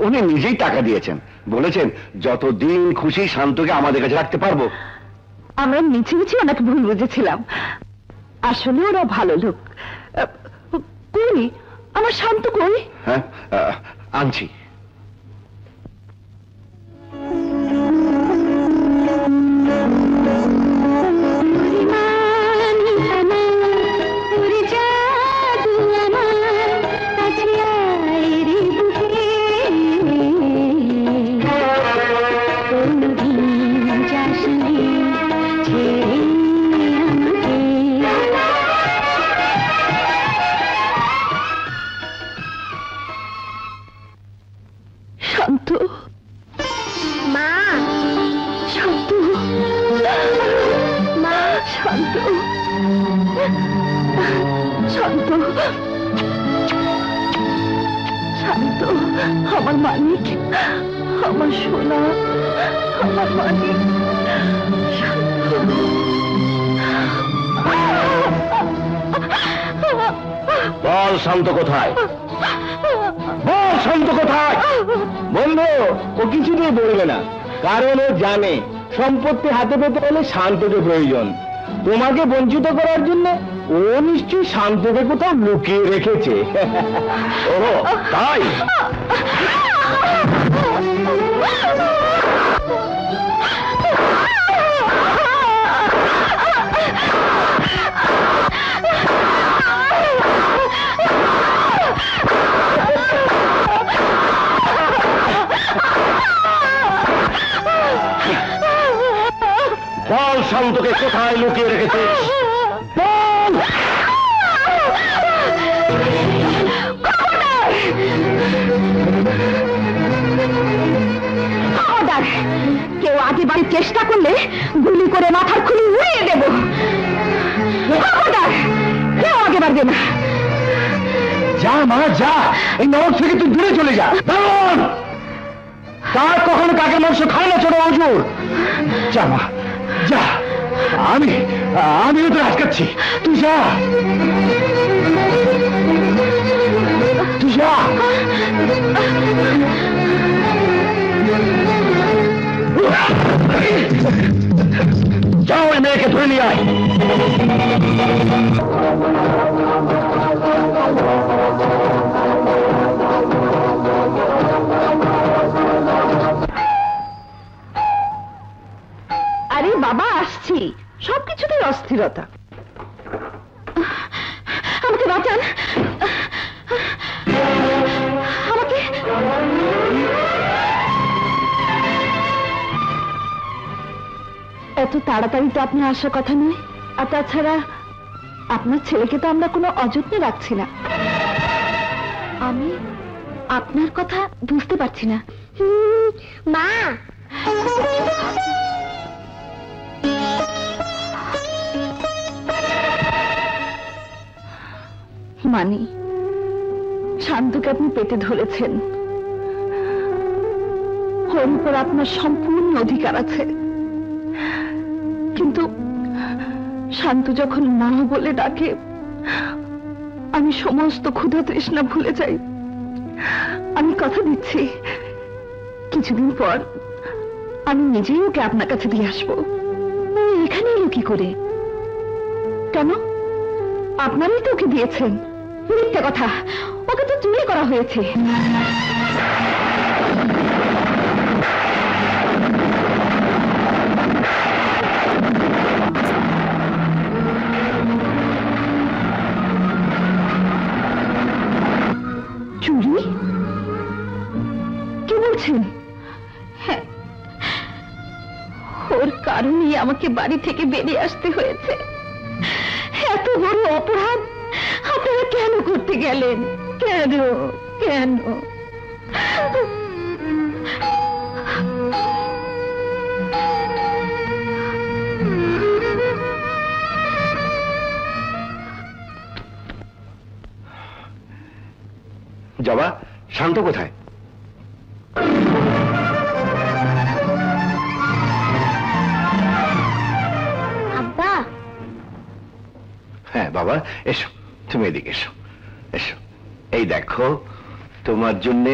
উনি নিজেই টাকা দিয়েছেন, বলেছেন যতদিন খুশি শান্তকে আমাদের কাছে রাখতে পারবো। আমরা মিছি মিছি ওনাকে ভুল বুঝেছিলাম, আসলে ওরা ভালো লোক। কই আমার শান্ত কই? হ্যাঁ, আনছি। শান্ত, মা, শান্ত, মা, শান্ত, শান্ত, শান্ত, আমার মানিক, আমার সোনা, আমার মানিক, শান্ত। বল শান্ত কোথায়? বল শান্ত কোথায়? বন্ধু, ও কিছুতেই বলবে না, কারণ ও জানে সম্পত্তি হাতে পেতে হলে শান্তকে প্রয়োজন। তোমাকে বঞ্চিত করার জন্য ও নিশ্চয়ই শান্তকে কোথাও লুকিয়ে রেখেছে। ও তাই? বল শান্তকে কোথায় লুকিয়ে রেখেছিস? বল। কেউ আগে বাড়ির চেষ্টা করলে গুলি করে মাথার খুলি উড়িয়ে দেব। কেউ আগে বাড়বে না। যা মা যা, এই নগর থেকে তুই দূরে চলে যা। দারুণ! তার কখনো কাকের মাংস খায় না ছোট হুজুর। যা মা যা, আমিও তো আটকাচ্ছি। তুই যা, তুই যা। যাও ওই মেয়েকে ধরে নিয়ে আয়। আরে বাবা, আসছি। সবকিছুতেই অস্থিরতা। আমাকে বাঁচান, আমাকে। এত তাড়াতাড়ি তো আপনি আসার কথা নয়। আর তাছাড়া আপনার ছেলেকে তো আমরা কোনো অযত্নে রাখছি না। আমি আপনার কথা বুঝতে পারছি না। মা, মানি, শান্তকে আপনি পেটে ধরেছেন, ওর উপর আপনার সম্পূর্ণ অধিকার আছে। কিন্তু শান্ত যখন মা বলে ডাকে, আমি সমস্ত ক্ষুধা তৃষ্ণা ভুলে যাই। আমি কথা দিচ্ছি, কিছুদিন পর আমি নিজেই ওকে আপনার কাছে দিয়ে আসবো। এখানে এলো কি করে? কেন আপনারই তো ওকে দিয়েছেন। মিথ্যে কথা, ওকে তো চুরি করা হয়েছে। চুরি? কি বলছেন? হ্যাঁ, ওর কারণেই আমাকে বাড়ি থেকে বেরিয়ে আসতে হয়েছে। এত বড় অপরাধ আপনারা কেন করতে গেলেন? কেন কেন? জবা, শান্ত কোথায়? আব্বা, হ্যাঁ বাবা, এসো, তুমি এদিকে এসো, এসো। এই দেখো তোমার জন্য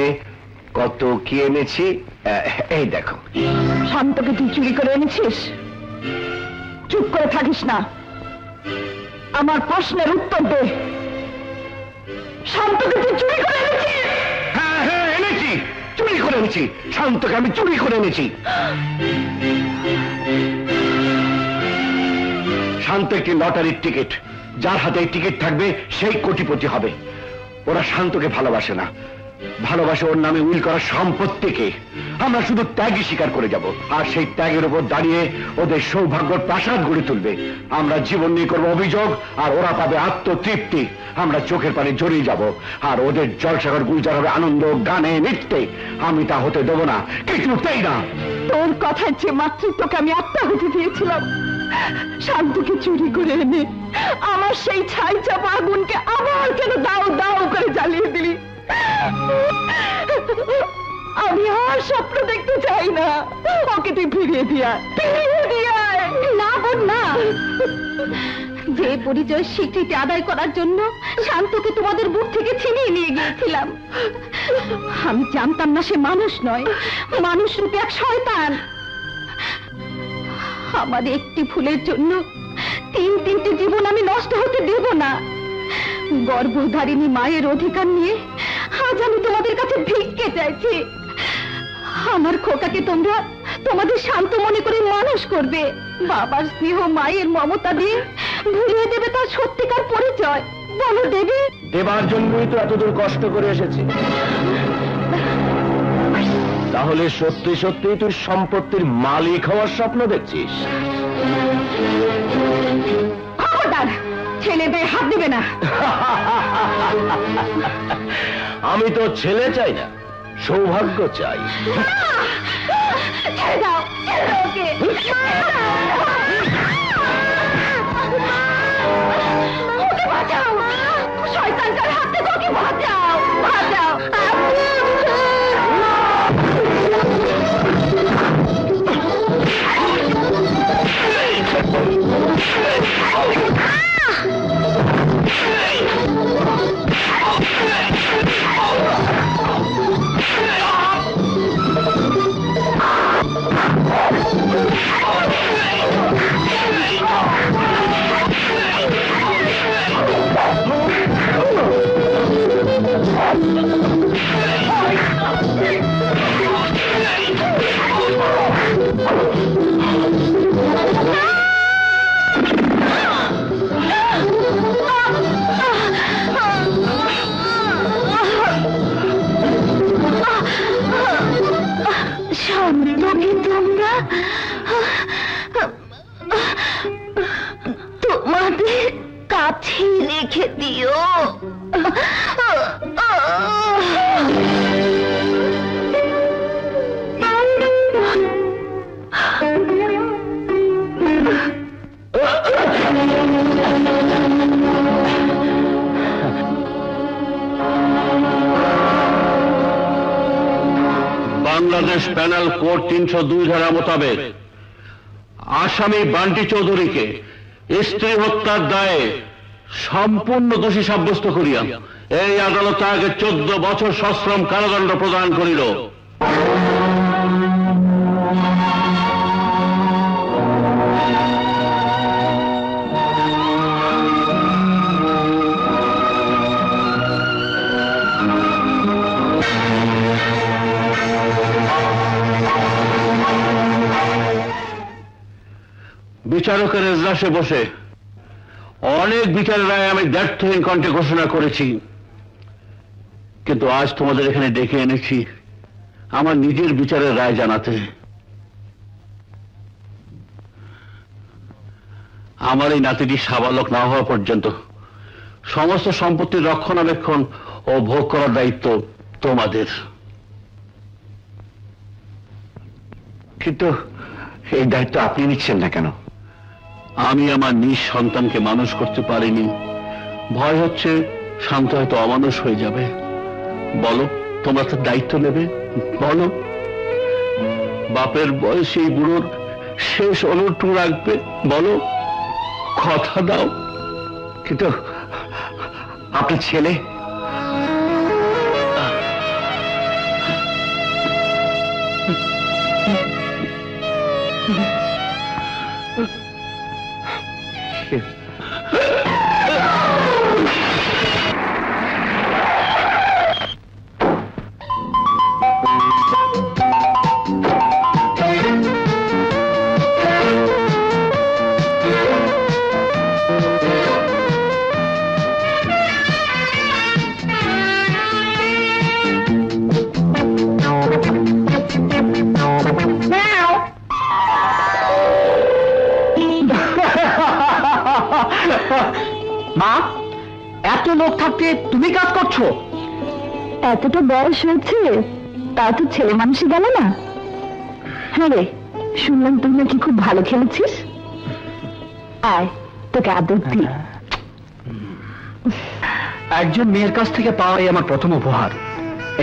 কত কি এনেছি। এই দেখো। শান্তকে তুই চুরি করে এনেছিস? চুপ করে থাকিস না, আমার প্রশ্নের উত্তর দে। শান্তকে তুই চুরি করে এনেছিস? হ্যাঁ হ্যাঁ, এনেছি, চুরি করে এনেছি। শান্তকে আমি চুরি করে এনেছি। শান্ত একটি লটারির টিকিট, যার হাতে এই টিকিট থাকবে সেই কোটিপতি হবে। ওরা শান্তকে ভালোবাসে না, ভালোবাসে ওর নামে উইল করা সম্পত্তিকে। আমরা শুধু ত্যাগই স্বীকার করে যাব, আর সেই ত্যাগের উপর দাঁড়িয়ে ওদের সৌভাগ্যের প্রাসাদ গড়ে তুলবে। আমরা জীবন নিয়ে করবো অভিযোগ, আর ওরা পাবে আত্মতৃপ্তি। আমরা চোখের পানি জড়িয়ে যাব, আর ওদের জলসাগর গুলজার হবে আনন্দ, গানে, নৃত্যে। আমি তা হতে দেবো না, কিছুতেই না। তোর কথার যে মাত্র তোকে আমি আত্মাহুতি দিয়েছিলাম, শান্তকে চুরি করে এনে আমার সেই ছাই চাপা আগুনকে আবার কেন দাও দাও করে জ্বালিয়ে দিলি? আমি আর স্বপ্ন দেখতে চাই না। ওকে তুই ফিরিয়ে দিয়া, ফিরিয়ে দিয়া। না বোন না, যে পরিচয় স্বীকৃতি আদায় করার জন্য শান্তকে তোমাদের বুক থেকে ছিনিয়ে নিয়ে গিয়েছিলাম, আমি জানতাম না সে মানুষ নয়, মানুষ রূপে এক শয়তান। আমার একটি ভুলের জন্য তিনটে জীবন আমি নষ্ট হতে দেব না। গর্ভধারিণী মায়ের অধিকার নিয়ে আজ আমি তোমাদের কাছে ভিক্ষে চাইছি। আমার খোকাকে তোমরা তোমাদের শান্ত মনে করে মানুষ করবে, বাবার স্নেহ, মায়ের মমতা দিয়ে ভুলিয়ে দেবে তার সত্যিকার পরিচয়। বলো দেবে? দেবার জন্যই তো এতদূর কষ্ট করে এসেছি। তাহলে সত্যি সত্যি তুই সম্পত্তির মালিক হওয়ার স্বপ্ন দেখছিস? খবরদার, ছেলে মেয়ে হাত দেবে না। আমি তো ছেলে চাই না, সৌভাগ্য চাই। ছেড়ে দাও, ছেড়ে দাও ওকে। ওকে বাঁচাও, শয়তানটার হাত থেকে ওকে বাঁচাও, বাঁচাও। তোমাদের কাছে রেখে দিও। বাংলাদেশ প্যানেল কোড 302 ধারা মোতাবেক আসামি বান্টি চৌধুরীকে স্ত্রী হত্যার দায়ে সম্পূর্ণ দোষী সাব্যস্ত করিয়া এই আদালত আগে 14 বছর সশ্রম কারাদণ্ড প্রদান করিল। বিচারকের এজলাসে বসে অনেক বিচারের রায় আমি ব্যর্থহীন কণ্ঠে ঘোষণা করেছি, কিন্তু আজ তোমাদের এখানে ডেকে এনেছি আমার নিজের বিচারের রায় জানাতে। আমার এই নাতিটি সাবালক না হওয়া পর্যন্ত সমস্ত সম্পত্তির রক্ষণাবেক্ষণ ও ভোগ করার দায়িত্ব তোমাদের। কিন্তু এই দায়িত্ব আপনি নিচ্ছেন না কেন? আমি আমার নিজ সন্তানকে মানুষ করতে পারিনি, ভয় হচ্ছে শান্ত হয়তো অমানুষ হয়ে যাবে। বলো, তোমরা তার দায়িত্ব নেবে? বলো, বাপের বয়সে এই বুড়োর শেষ অনুটু রাখবে? বলো, কথা দাও। কিন্তু আপনার ছেলে মা, এত লোক থাকতে তুমি কাজ করছো? এতটা বয়স হয়েছে তা তো ছেলে মানুষই গেল না। হ্যাঁ রে, শুনলাম তুই নাকি খুব ভালো খেলেছিস। আয়, তোকে আদর দিই। একজন মেয়ের কাছ থেকে পাওয়াই আমার প্রথম উপহার।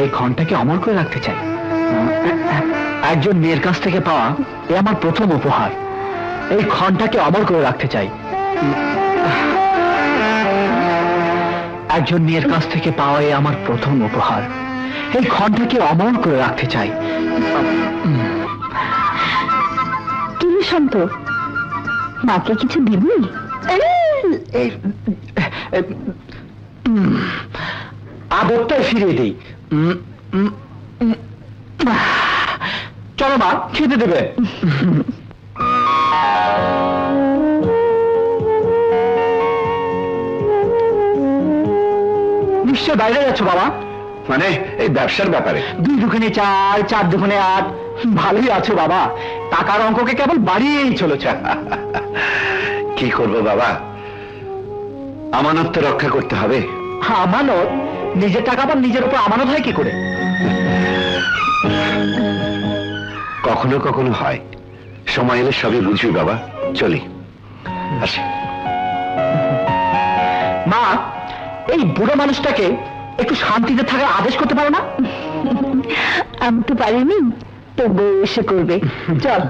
এই ক্ষণটাকে অমর করে রাখতে চাই। একজন মেয়ের কাছ থেকে পাওয়া এ আমার প্রথম উপহার। এই ক্ষণটাকে অমর করে রাখতে চাই। একজন মেয়ের কাছ থেকে পাওয়া এ আমার প্রথম উপহার। এই ক্ষণটাকে অমর করে রাখতে চাই। কি শান্ত, মাকে কিছু দিবি? আদরটাই ফিরিয়ে দিই। চলো মা, খেতে দেবে। নিশ্চয় বাইরে যাচ্ছ বাবা? মানে এই ব্যবসার ব্যাপারে? 2 দুগুণে 4, 4 দুগুণে 8। ভালোই আছো বাবা, টাকার অঙ্ককে কেবল বাড়িয়েই চলেছ। কি করবো বাবা, আমানত তো রক্ষা করতে হবে। আমানত? নিজের টাকা আবার নিজের উপর আমানত হয় কি করে? কখনো কখনো হয়, সময় এলে সবই বুঝবি বাবা। চলি, আসি। মা, এই বুড়ো মানুষটাকে একটু শান্তিতে থাকার আদেশ করতে পারো না? আমি তো পারিনি, তো বউ এসে করবে। চল।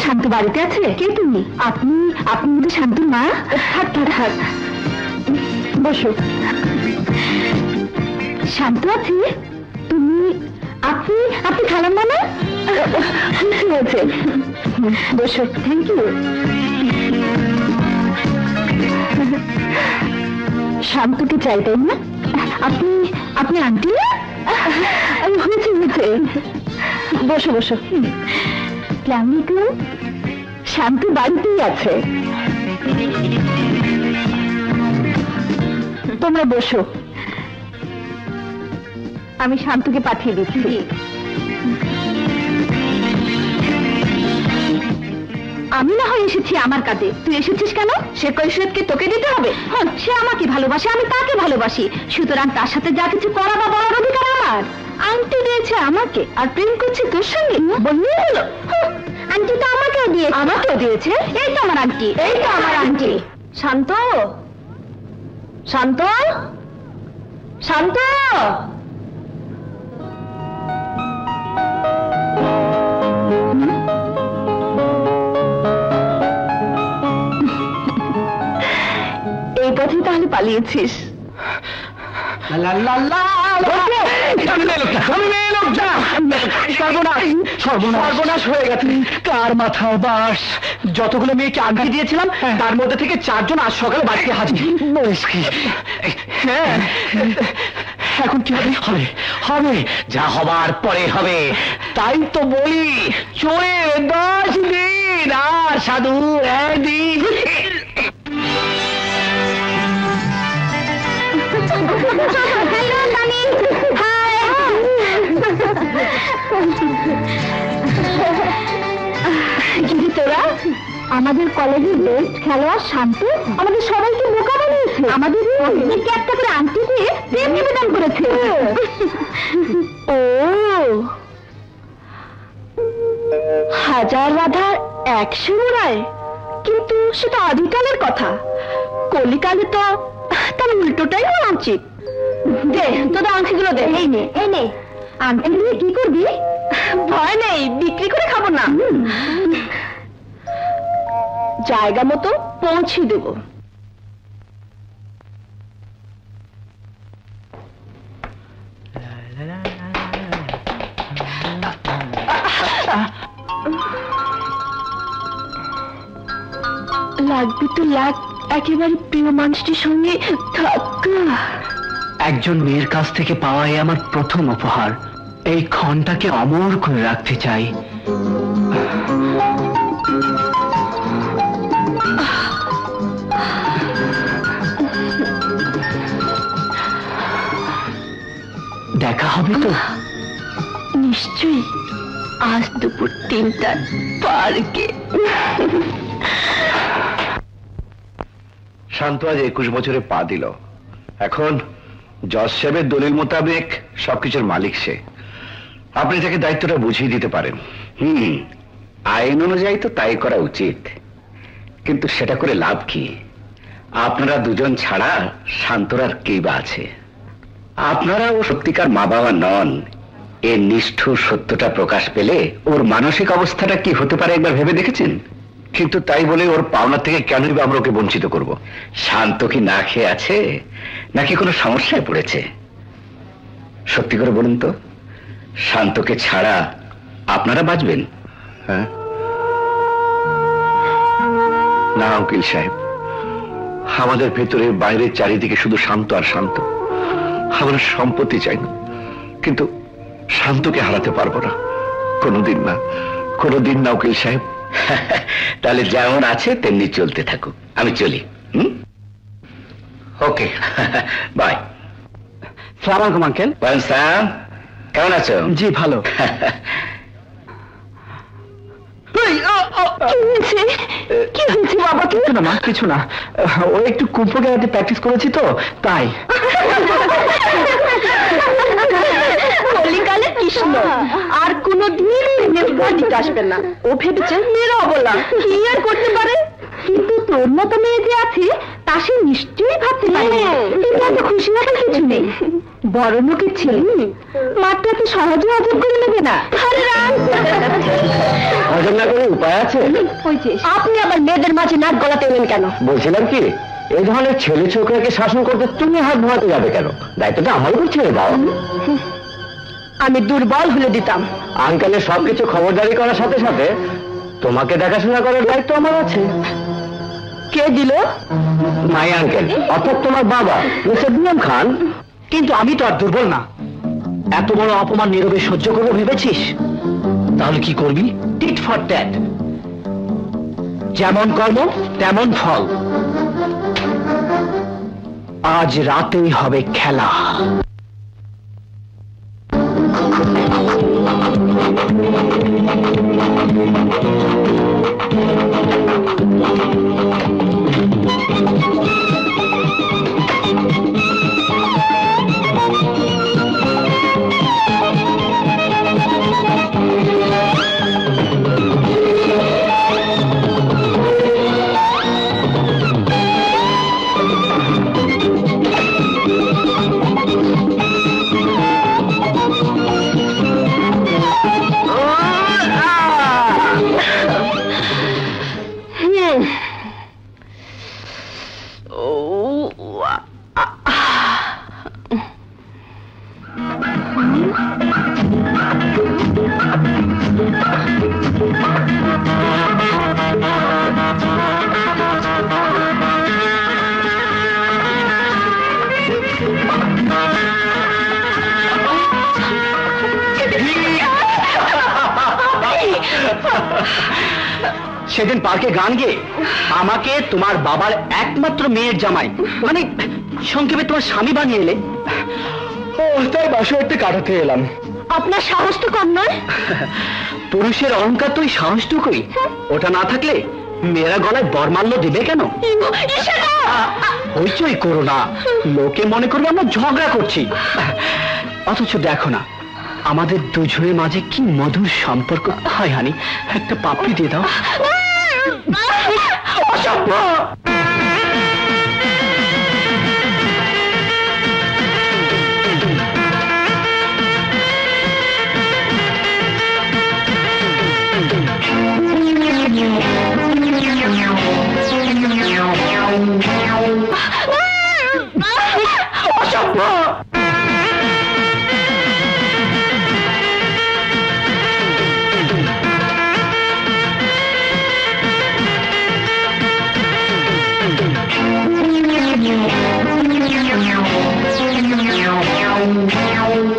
শান্ত বাড়িতে আছে? কে তুমি? আপনি কিন্তু শান্তর মা? থাক থাক থাক, বসো। শান্ত আছে? তুমি আপনি খালাম না? না হয়েছে, বসো। Thank you. শান্তকে চাই, তাই না? আপনি আন্টি না? হয়েছে হয়েছে, বসো বসো। আসসালামু আলাইকুম। শান্ত বাড়িতেই আছে, তোমরা বসো, আমি শান্তকে পাঠিয়ে দিচ্ছি। আমি না হয় এসেছি আমার কাজে, তুই এসেছিস কেন? সে কৈফিয়তকে তোকে দিতে হবে? সে আমাকে ভালোবাসে, আমি তাকে ভালোবাসি, সুতরাং তার সাথে যা কিছু করা বা বলার অধিকার আমার। আন্টি দিয়েছে আমাকে, আর প্রেম করছে তোর সঙ্গে? বললেই হলো। আন্টি তো আমাকেও দিয়েছে। আমাকেও দিয়েছে? এই তো আমার আন্টি, এই তো আমার আন্টি। শান্ত, শান্ত, শান্ত। এই পথে তাহলে পালিয়েছিস? সর্বনাশ হয়ে গেছে। কার মাথাও বাস। যতগুলো মেয়েকে আংটি দিয়েছিলাম তার মধ্যে থেকে 4 জন আজ সকালে বাড়িতে হাজির। হ্যাঁ, এখন কি হবে? হবে হবে, যা হবার পরে হবে। তাই তো বলি, চলে 10 দিন আর সাধু 1 দিন। তোরা আমাদের কলেজের বেস্ট খেলোয়াড় শান্ত আমাদের সবাইকে বোকা বানিয়েছে, আমাদের একটা করে আংটি দিয়ে প্রেম নিবেদন করেছে। ও 1000 রাধার 100 মোড়ায়, কিন্তু সেটা আদিকালের কথা, কলিকালে তো তার উল্টোটাই হওয়া উচিত। দে তোদের আংটিগুলো দে। এই নে আংটি দিয়ে কি করবি? ভয় নেই, বিক্রি করে খাবো না, জায়গা মতো পৌঁছে দেব। লাগবে তো লাগ, একেবারে প্রিয় মানুষটির সঙ্গে থাকা। একজন মেয়ের কাছ থেকে পাওয়াই আমার প্রথম উপহার। এই ক্ষণটাকে অমর করে রাখতে চাই। দেখা হবে তো? নিশ্চয়ই, আজ দুপুর 3টায় পার্কে। শান্ত আজ 21 বছরে পা দিল। এখন জজ সাহেবের দলিল মোতাবেক সবকিছুর মালিক সে। আপনি তাকে দায়িত্বটা বুঝিয়ে দিতে পারেন। আইন অনুযায়ী তো তাই করা উচিত, কিন্তু সেটা করে লাভ কি? আপনারা দুজন ছাড়া শান্তর আর কে বা আছে? আপনারা ও সত্যিকার মা বাবা নন। এর নিষ্ঠুর সত্যটা প্রকাশ পেলে ওর মানসিক অবস্থাটা কি হতে পারে একবার ভেবে দেখেছেন? কিন্তু তাই বলে ওর পাওনা থেকে কেনই বা আমরা ওকে বঞ্চিত করব? শান্ত কি না খেয়ে আছে, নাকি কোনো সমস্যায় পড়েছে? সত্যি করে বলুন তো, শান্তকে ছাড়া আপনারা বাঁচবেন? হ্যাঁ না উকিল সাহেব, আমাদের ভেতরে বাইরের চারিদিকে শুধু শান্ত আর শান্ত। আমরা সম্পত্তি চাই না, কিন্তু শান্তকে হারাতে পারবো না, কোনোদিন না, কোনোদিন না উকিল সাহেব। তাহলে যেমন আছে তেমনি চলতে থাকুক, আমি চলি। ওকে, বাই। সালাম আলাইকুম আঙ্কেল। স্যার, কেমন আছো? জি ভালো। কি হয়েছে বাবা? কিছু না মা, কিছু না, ও একটু কুম্ফ ক্যারাতে প্র্যাকটিস করেছি তো তাই। কলিকালে কৃষ্ণ আর কোনদিন দিতে আসবে না। ও ভেবেছে মেয়েরা অবলা, কি আর করতে পারে? কিন্তু তোর মতো মেয়ে যে আছে তা সে নিশ্চয়ই ভাবতে পারে। কিন্তু এত খুশি হওয়ার কিছু নেই, বড় মুখের ছেলে মাত্র এত সহজে হজম করে নেবে না। হজম না করে উপায় আছে? আপনি আবার মেয়েদের মাঝে নাক গলাতে এলেন কেন? বলছিলাম কি, এই ধরনের ছেলে ছোকরাকে শাসন করতে তুমি হাত ধোয়াতে যাবে কেন? দায়িত্বটা আমার উপর ছেড়ে দাও। আমি দুর্বল হলে দিতাম। আঙ্কেলের সবকিছু খবরদারি করার সাথে সাথে তোমাকে দেখাশোনা করার দায়িত্ব আমার আছে। কে দিল? মাই আঙ্কেল, অর্থাৎ তোমার বাবা মিস্টার বিএম খান। কিন্তু আমি তো আর দুর্বল না। এত বড় অপমান নীরবে সহ্য করবো ভেবেছিস? তাহলে কি করবি? টিট ফর ট্যাট, যেমন কর্ম তেমন ফল। আজ রাতেই হবে খেলা। সেদিন পার্কে গান গেয়ে আমাকে তোমার বাবার একমাত্র মেয়ের জামাই, মানে সংক্ষেপে তোমার স্বামী বানিয়ে এলে। ও তাই বাসরটা কাটাতে এলাম। আপনার সাহস তো কম নয়। পুরুষের অহংকার তো ওই সাহসটুকুই, ওটা না থাকলে মেয়েরা গলায় বরমাল্য দেবে কেন? হইচই করো না, লোকে মনে করবে আমরা ঝগড়া করছি। অথচ দেখো না আমাদের দুজনের মাঝে কি মধুর সম্পর্ক। হাই হানি, একটা পাপড়ি দিয়ে দাও।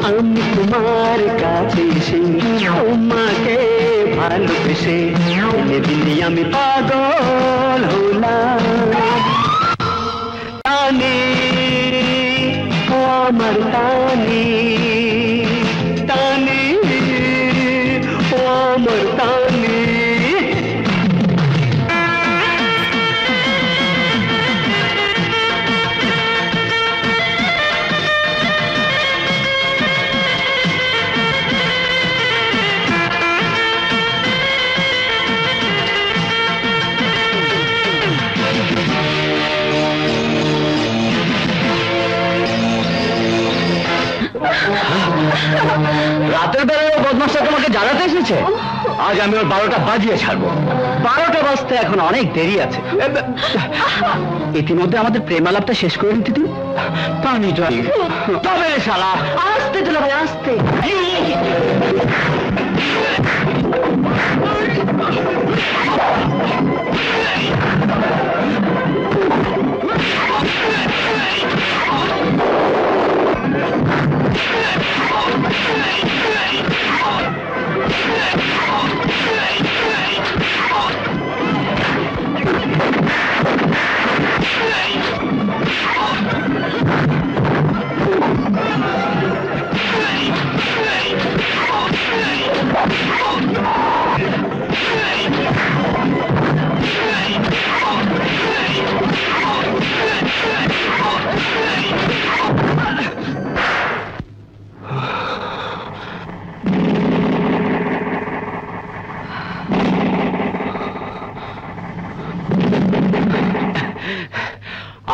আমি তোমার কাছে এসে তোমাকে ভালোবেসে দিনে আমি পাগল হলাম। টানে আমার টানে টানে আমার টানে। রাতের বেলায় বদমাশটা তোমাকে জ্বালাতে এসেছে। আজ আমি ওর 12টা বাজিয়ে ছাড়বো। 12টা বাজতে এখন অনেক দেরি আছে। ইতিমধ্যে আমাদের প্রেমালাপটা শেষ করে নিতে দিন। পানি তবে রে শালা, আসতে দিল ভাই, আসতে।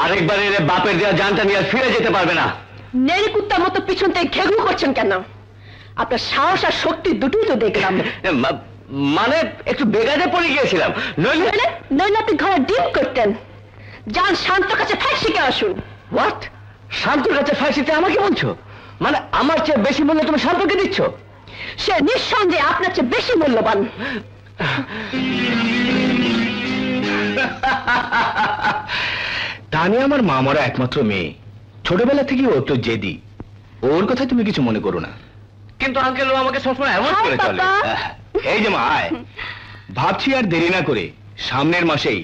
আরেকবার এর বাপের দেওয়া জানটা নিয়ে আর ফিরে যেতে পারবে না। নেড়ি কুত্তার মতো পিছন থেকে ঘেঘু করছেন কেন? আপনার সাহস আর শক্তি দুটোই তো দেখলাম। মানে একটু বেগাদে পড়ে গিয়েছিলাম। নইলে আপনি ঘরে ডিম করতেন। যান শান্তর কাছে ফাঁসিকে আসুন। হোয়াট? শান্তর কাছে ফাঁসিতে আমাকে বলছো? মানে আমার চেয়ে বেশি মূল্য তুমি শান্তকে দিচ্ছ? সে নিঃসন্দেহে আপনার চেয়ে বেশি মূল্যবান। তানি আমার মামারা একমাত্র মেয়ে, ছোটবেলা থেকে ও তো জেদি। ওর কথা তুমি কিছু মনে করো না। কিন্তু আঙ্কেল ও আমাকে সবসময় এমন করে চলে। এই যে মা, আয়। ভাবছি আর দেরি না করে সামনের মাসেই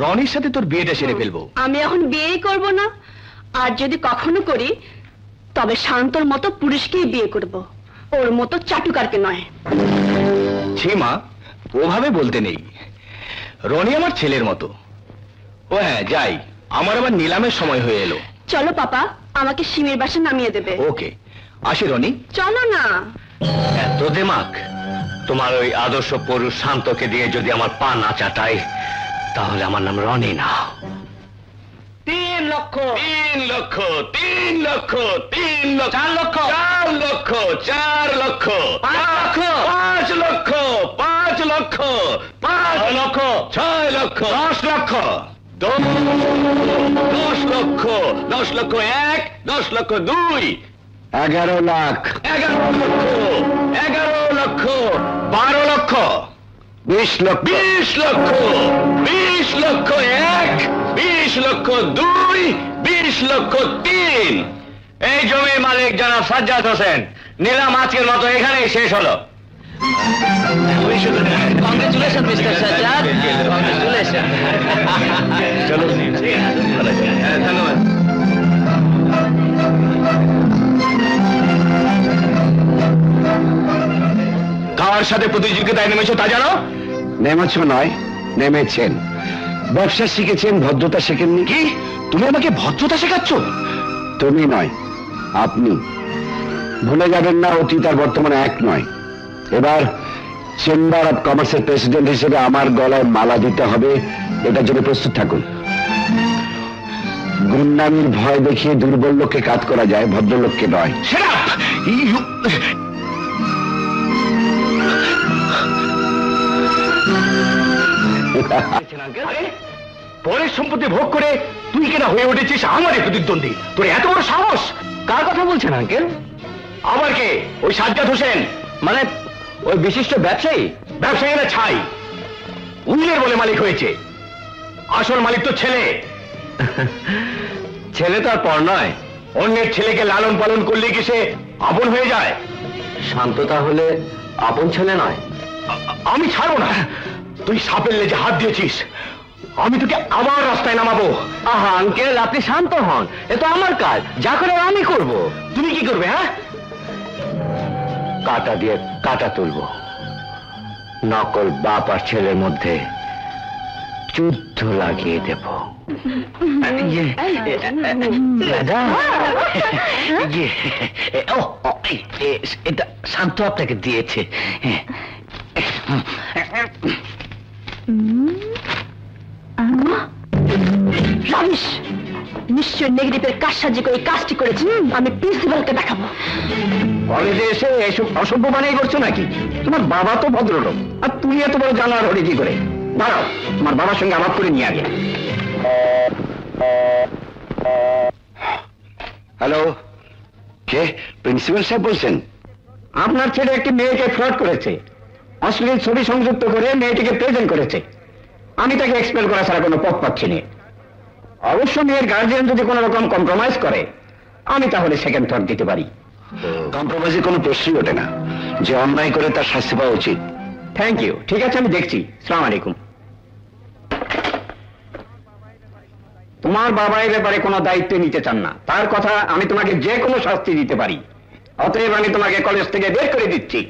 রনির সাথে তোর বিয়েটা সেরে ফেলবো। আমি এখন বিয়েই করব না, আর যদি কখনো করি তবে শান্তর মতো পুরুষকেই বিয়ে করব, ওর মতো চাটুকারকে নয়। ছি মা, ওভাবে বলতে নেই। রনি আমার ছেলের মতো। ও হ্যাঁ, যাই, আমার আবার নিলামের সময় হয়ে এলো। চলো পাপা, আমাকে সিমের বাসায় নামিয়ে দেবে। ওকে, আসি রনি। চলো না। এত দেমাক? তোমার ওই আদর্শ পুরুষ শান্তকে দিয়ে যদি আমার পা না চাটাই, তাহলে আমার নাম রনি না। 3 লক্ষ 3 লক্ষ 3 লক্ষ 3 লক্ষ 4 লক্ষ 4 লক্ষ 4 লক্ষ 5 লক্ষ 5 লক্ষ 5 লক্ষ 6 লক্ষ 10 লক্ষ 10 লক্ষ 10 লক্ষ 1 10 লক্ষ 2 11 লাখ 11 লক্ষ 11 লক্ষ 12 লক্ষ 20 লক্ষ 20 লক্ষ 20 লক্ষ 1 20 লক্ষ 2 20 লক্ষ 3। এই জমির মালিক জনাব সাজ্জাদ হোসেন। নিলাম আজকের মতো এখানেই শেষ হলো। Congratulation mister Sajjad, congratulation. চলো, ধন্যবাদ। কার সাথে প্রতিযোগিতায় নেমেছো তা জানো? নেমেছো নয়, নেমেছেন। ব্যবসা শিখেছেন, ভদ্রতা শেখেননি। কি তুমি আমাকে ভদ্রতা শেখাচ্ছ? তুমি নয়, আপনি। ভুলে যাবেন না, অতীত আর বর্তমানে এক নয়। এবার চেম্বার অফ কমার্সের প্রেসিডেন্ট হিসেবে আমার গলায় মালা দিতে হবে, এটার জন্য প্রস্তুত থাকুন। গুন্ডামির ভয় দেখিয়ে দুর্বল লোককে কাজ করা যায়, ভদ্রলোককে নয়। পরের সম্পত্তি ভোগ করে তুই কেনা হয়ে উঠেছিস আমারই প্রতিদ্বন্দ্বী। তোর এত বড় সাহস! কার কথা বলছেন আঙ্কেল? আবার কে? ওই সাজ্জাদ হোসেন, মানে ওই বিশিষ্ট ব্যবসায়ী। ব্যবসায়ী না ছাই, উইলের বলে মালিক হয়েছে। আসল মালিক তো ছেলে। ছেলে তো আর পর নয়। অন্যের ছেলেকে লালন পালন করলে কি সে আপন হয়ে যায়? শান্ত তাহলে আপন ছেলে নয়। আমি ছাড়বো না। তুই সাপের লেজে হাত দিয়েছিস, আমি তোকে আবার রাস্তায় নামাবো। আহা আঙ্কেল, আপনি শান্ত হন, এ তো আমার কাজ, যা করে আমি করব। তুমি কি করবে? হ্যাঁ, কাটা দিয়ে কাটা তুলবো। নকল বাপ আর ছেলের মধ্যে যুদ্ধ লাগিয়ে দেব। এটা শান্ত আপনাকে দিয়েছে। রমেশ নিশ্চয় নেগেটিভের কাজসাজি করে কাজটি করেছি। আমি প্রিন্সিপালকে দেখাবো। কলেজে এসে এসব অসভ্য বানাই করছো নাকি? তোমার বাবা তো ভদ্রলোক, আর তুমি এত বড় জানোয়ার হলে কি করে? দাঁড়াও, তোমার বাবার সঙ্গে আলাপ করে নিয়ে আগে। হ্যালো, কে? প্রিন্সিপাল সাহেব বলছেন? আপনার ছেলে একটি মেয়েকে ফ্রড করেছে, অশ্লীল ছবি সংযুক্ত করে মেয়েটিকে প্রেজেন্ট করেছে। আমি তাকে এক্সপেল করা ছাড়া কোনো পথ পাচ্ছি না। অবশ্য মেয়ের গার্জিয়ান যদি কোনো রকম কম্প্রোমাইজ করে, আমি তাহলে সেকেন্ড থট দিতে পারি। কম্প্রোমাইজের কোনো প্রশ্নই ওঠে না। যে অন্যায় করে তার শাস্তি পাওয়া উচিত। থ্যাংক ইউ, ঠিক আছে, আমি দেখছি। আসসালামু আলাইকুম। তোমার বাবা এই ব্যাপারে কোনো দায়িত্ব নিতে চান না, তার কথা আমি তোমাকে যে কোনো শাস্তি দিতে পারি। অতএব আমি তোমাকে কলেজ থেকে বের করে দিচ্ছি।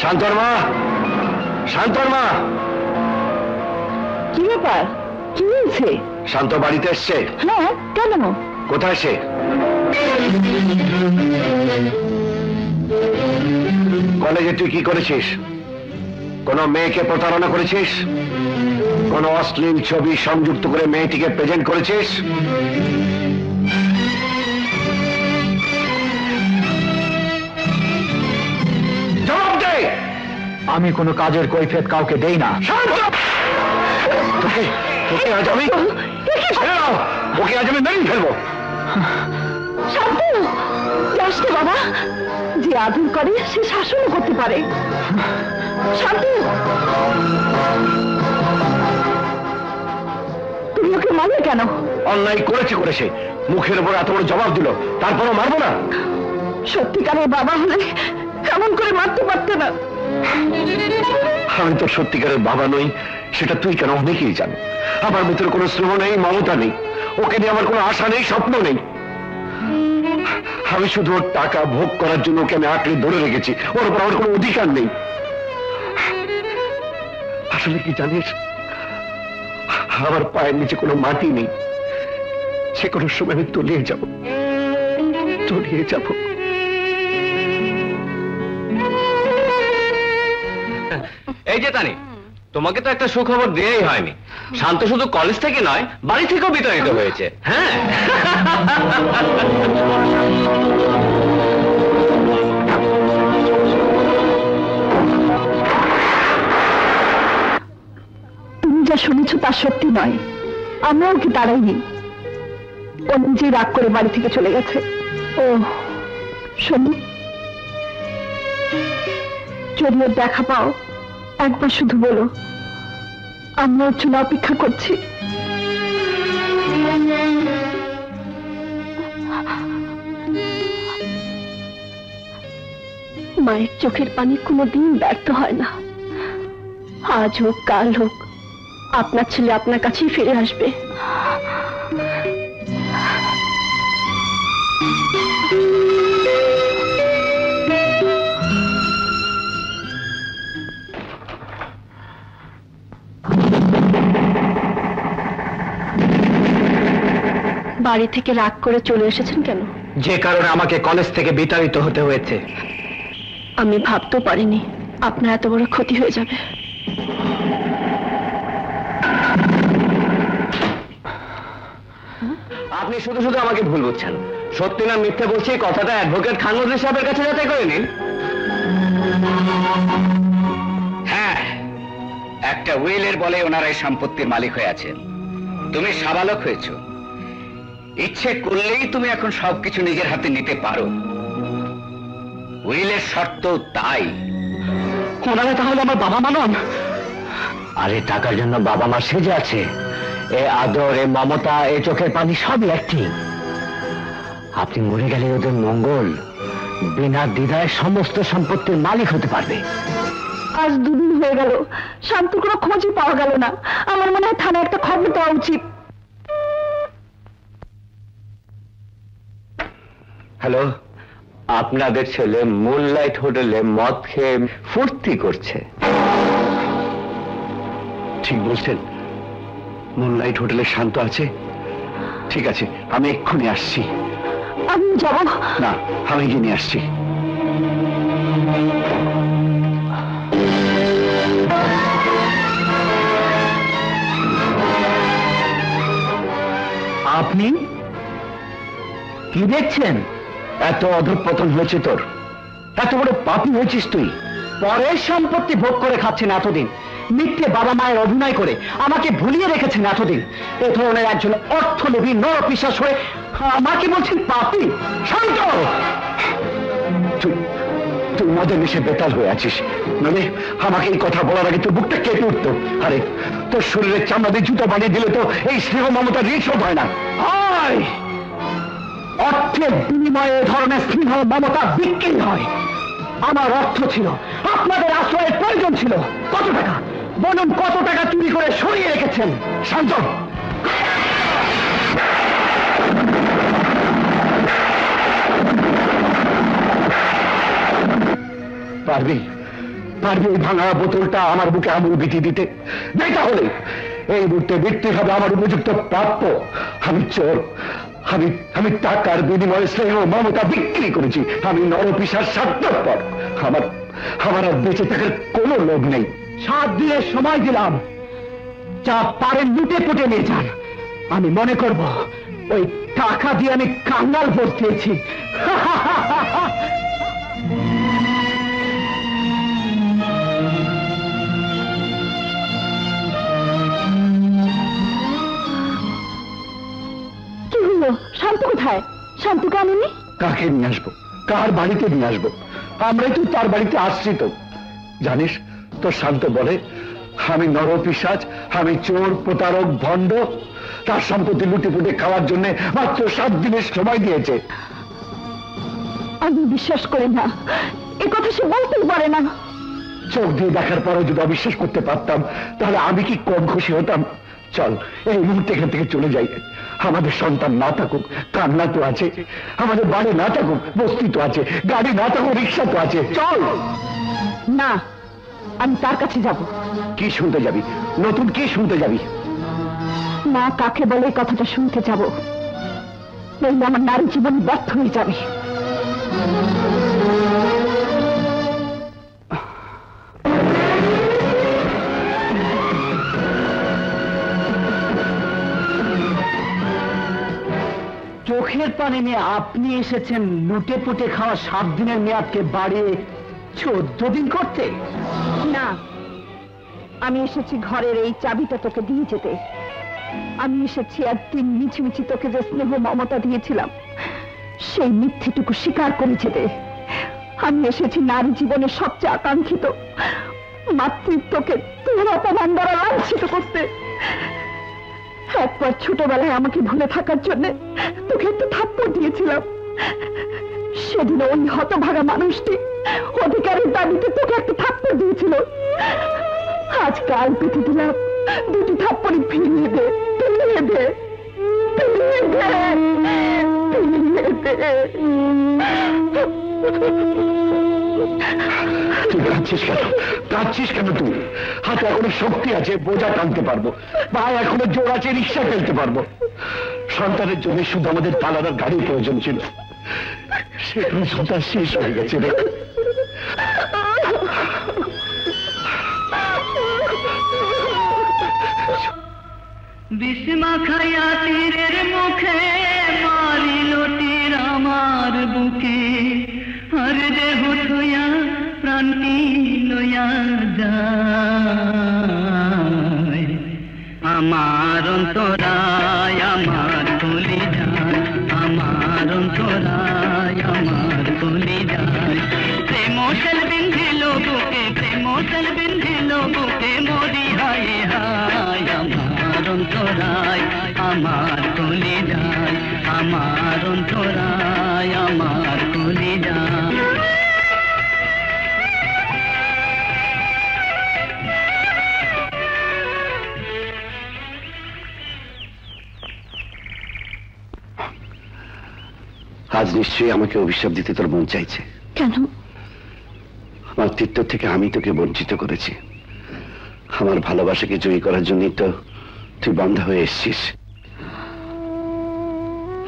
শান্তর মা, শান্তর মা। কি ব্যাপার? কি হয়েছে? শান্ত বাড়িতে এসছে? হ্যাঁ, কেন? কোথায় সে? কলেজে তুই কি করেছিস? কোন মেয়েকে প্রতারণা করেছিস? কোন অশ্লীল ছবি সংযুক্ত করে মেয়েটিকে প্রেজেন্ট করেছিস? জবাব দে। আমি কোনো কাজের কৈফিয়ত কাউকে দেই না। ওকে আজ আমি মেরে ফেলবো। শান্তু, যাস না বাবা। যে আদর করে সে শাসনও করতে পারে। শান্তু, তুমি ওকে মারলে কেন? অন্যায় করেছে, মুখের উপর এত বড় জবাব দিল, তারপরও মারবো না? সত্যিকারের বাবা হলে এমন করে মারতে পারতে না। আমি তো সত্যিকারের বাবা নই, সেটা তুই কেন অনেকেই জানে। আমার ভিতরে কোনো স্নেহ নেই, মমতা নেই, ওকে নিয়ে আমার কোনো আশা নেই, স্বপ্ন নেই। আমি শুধু ওর টাকা ভোগ করার জন্য ওকে আমি আঁকড়ে ধরে রেখেছি। ওর উপর আমার কোনো অধিকার নেই। আসলে কি জানিস, আমার পায়ের নিচে কোনো মাটি নেই। সে কোনো সময় আমি তলিয়ে যাব। এই যে তানি, তোমাকে তো একটা সুখবর দিয়েই হয়নি। শান্ত শুধু কলেজ থেকে নয়, বাড়ি থেকেও বিতাড়িত হয়েছে। হ্যাঁ, তুমি যা শুনেছ তা সত্যি নয়। আমরাও কি তাড়াইনি। ও নিজেই রাগ করে বাড়ি থেকে চলে গেছে। ও শোনো, যদি ওর দেখা পাও, একবার শুধু বলো আমরা ওর জন্য অপেক্ষা করছি। মায়ের চোখের পানি কোনোদিন ব্যর্থ হয় না। আজ হোক কাল হোক আপনার ছেলে আপনার কাছেই ফিরে আসবে। বাড়ি থেকে রাগ করে চলে এসেছেন কেন? যে কারণে আমাকে কলেজ থেকে বিতাড়িত হতে হয়েছে। আমি ভাবতেও পারিনি আপনার এত বড় ক্ষতি হয়ে যাবে। আপনি শুধু শুধু আমাকে ভুল বুঝছেন। সত্যি না মিথ্যে বলছি কথাটা অ্যাডভোকেট খান নজরুল সাহেবের কাছে যাচাই করে নিন। হ্যাঁ, একটা উইলের বলে ওনারা এই সম্পত্তির মালিক হয়ে আছেন। তুমি সাবালক হয়েছ, ইচ্ছে করলেই তুমি এখন সবকিছু নিজের হাতে নিতে পারো। উইলের শর্ত তাই। ওনারা তাহলে আমার বাবা মা নন? আরে টাকার জন্য বাবা মা সেজে আছে। এ আদর, এ মমতা, এ চোখের পানি সবই অ্যাক্টিং। আপনি মরে গেলে ওদের মঙ্গল, বিনা দ্বিধায় সমস্ত সম্পত্তির মালিক হতে পারবে। আজ 2 দিন হয়ে গেল, শান্তুর কোনো খোঁজই পাওয়া গেল না। আমার মনে হয় থানায় একটা খবর দেওয়া উচিত। হ্যালো, আপনাদের ছেলে মুনলাইট হোটেলে মদ খেয়ে ফুর্তি করছে। ঠিক বলছেন, মুনলাইট হোটেলে শান্ত আছে? ঠিক আছে, আমি এক্ষুনি আসছি। আমি যাব না, আমি গিয়ে নিয়ে আসছি। আপনি কি দেখছেন? এত অধঃপতন হয়েছে তোর, এত বড় পাপী হয়েছিস তুই। পরের সম্পত্তি ভোগ করে খাচ্ছেন এতদিন, মিথ্যে বাবা মায়ের অভিনয় করে আমাকে ভুলিয়ে রেখেছেন এতদিন। এ ধরনের একজন অর্থলোভী নরপিশাচ হয়ে আমাকে বলছেন পাপী। শান্ত! তুই মদের নেশে বেতাল হয়ে আছিস, মানে আমাকে এই কথা বলার আগে তোর বুকটা কেঁপে উঠতো। আরে তোর শরীরের চামড়া দিয়ে জুতো বানিয়ে দিলে তো এই স্নেহ মমতা রিশোধ হয় না। হয়, অর্থের বিনিময়ে এ ধরনের স্নেহ মমতা বিক্রি হয়। আমার অর্থ ছিল, আপনাদের আশ্রয়ের প্রয়োজন ছিল। কত টাকা বলুন, কত টাকা চুরি করে সরিয়ে রেখেছেন? শান্ত! পারবি পারবি এই ভাঙা বোতলটা আমার বুকে আমুল বিধি দিতে? নেই তাহলে এই মুহূর্তে মৃত্যু হবে আমার উপযুক্ত প্রাপ্য। আমি চোর, আমি টাকার বিনিময়ে স্নেহ মমতা বিক্রি করেছি। আমি নরপিশাচ স্বার্থপর। আমার আর বেঁচে থাকার কোনো লোভ নেই। 7 দিনের সময় দিলাম, যা পারেন লুটে পুটে নিয়ে যান। আমি মনে করব ওই টাকা দিয়ে আমি কাঙ্গাল ভোট দিয়েছি। কি হলো? শান্তু কোথায়? শান্তুকে আনিনি? কাকে নিয়ে আসবো? কার বাড়িতে নিয়ে আসবো? আমরাই তো তার বাড়িতে আশ্রিত। জানিস, তোর শান্ত বলে আমি নরপিশাচ, আমি চোর, প্রতারক, ভণ্ড। তার সম্পত্তি লুটে পুটে খাওয়ার জন্য মাত্র 7 দিনের সময় দিয়েছে। আমি বিশ্বাস করি না, এ কথা সে বলতেই পারে না। চোখ দিয়ে দেখার পরও যদি অবিশ্বাস করতে পারতাম, তাহলে আমি কি কম খুশি হতাম? চল এই মুহূর্তে এখান থেকে চলে যাই। আমাদের সন্তান না থাকুক, কান্না তো আছে। আমাদের বাড়ি না থাকুক, বস্তি তো আছে। গাড়ি না থাকুক, রিক্সা তো আছে। চল। না, আমি তার কাছে যাব। কি শুনতে যাবি? নতুন কি শুনতে যাবি? না, কাকে বলে এই কথাটা শুনতে যাব? নইলে আমার নারী জীবন ব্যর্থ হয়ে যাবে। চোখের পানি নিয়ে আপনি এসেছেন লুটে পুটে খাওয়া 7 দিনের মেয়াদকে বাড়িয়ে 14 দিন করতে? না, আমি এসেছি ঘরের এই চাবিটা তোকে দিয়ে যেতে। আমি এসেছি একদিন মিছিমিছি তোকে যে স্নেহ মমতা দিয়েছিলাম, সেই মিথ্যেটুকু স্বীকার করে যেতে। আমি এসেছি নারী জীবনের সবচেয়ে আকাঙ্ক্ষিত মাতৃত্বকে তোর অপমান দ্বারা লাঞ্ছিত করতে। একবার ছোটবেলায় আমাকে ভুলে থাকার জন্য তোকে একটু থাপ্পড় দিয়েছিলাম, সেদিন ওই হতভাগা মানুষটি অধিকারের দাবিতে তোকে একটা থাপ্পড় দিয়েছিল। আজকাল পেতে দিলাম, দুটি থাপ্পড়ি ফিরিয়ে দে, ফিরিয়ে দে, ফিরিয়ে দে, ফিরিয়ে দে। তুই কাঁদছিস কেন? কাঁদছিস কেন তুই? হাতে এখনো শক্তি আছে, বোঝা টানতে পারবো, পায়ে এখনো জোর আছে, রিক্সা ফেলতে পারবো। সন্তানের জন্য শুধু আমাদের পালানোর গাড়ির প্রয়োজন ছিল, সেগুলো সন্তান শেষ হয়ে গেছে রে। বিস্মা খাইয়া তীরের মুখে মারিল তীর আমার বুকে, আর দেহ থইয়া প্রাণটি লইয়া যায়। আমার অন্তরায় আমার কলি যায়, আমার অন্তরায় আমার কলি যায়। প্রেম সেল বিন্ধিল বুকে, প্রেম সেল বিন্ধিল বুকে, মরি হায় হায়। আমার অন্তরায় আমার কলি যায়, আমার অন্তরায় আমার কলি যায়। আজ নিশ্চয়ই আমাকে অভিশাপ দিতে তোর মন চাইছে। কেন? আমার তীর্থ থেকে আমি তোকে বঞ্চিত করেছি। আমার ভালোবাসাকে জয়ী করার জন্যই তো তুই বন্ধ হয়ে এসছিস।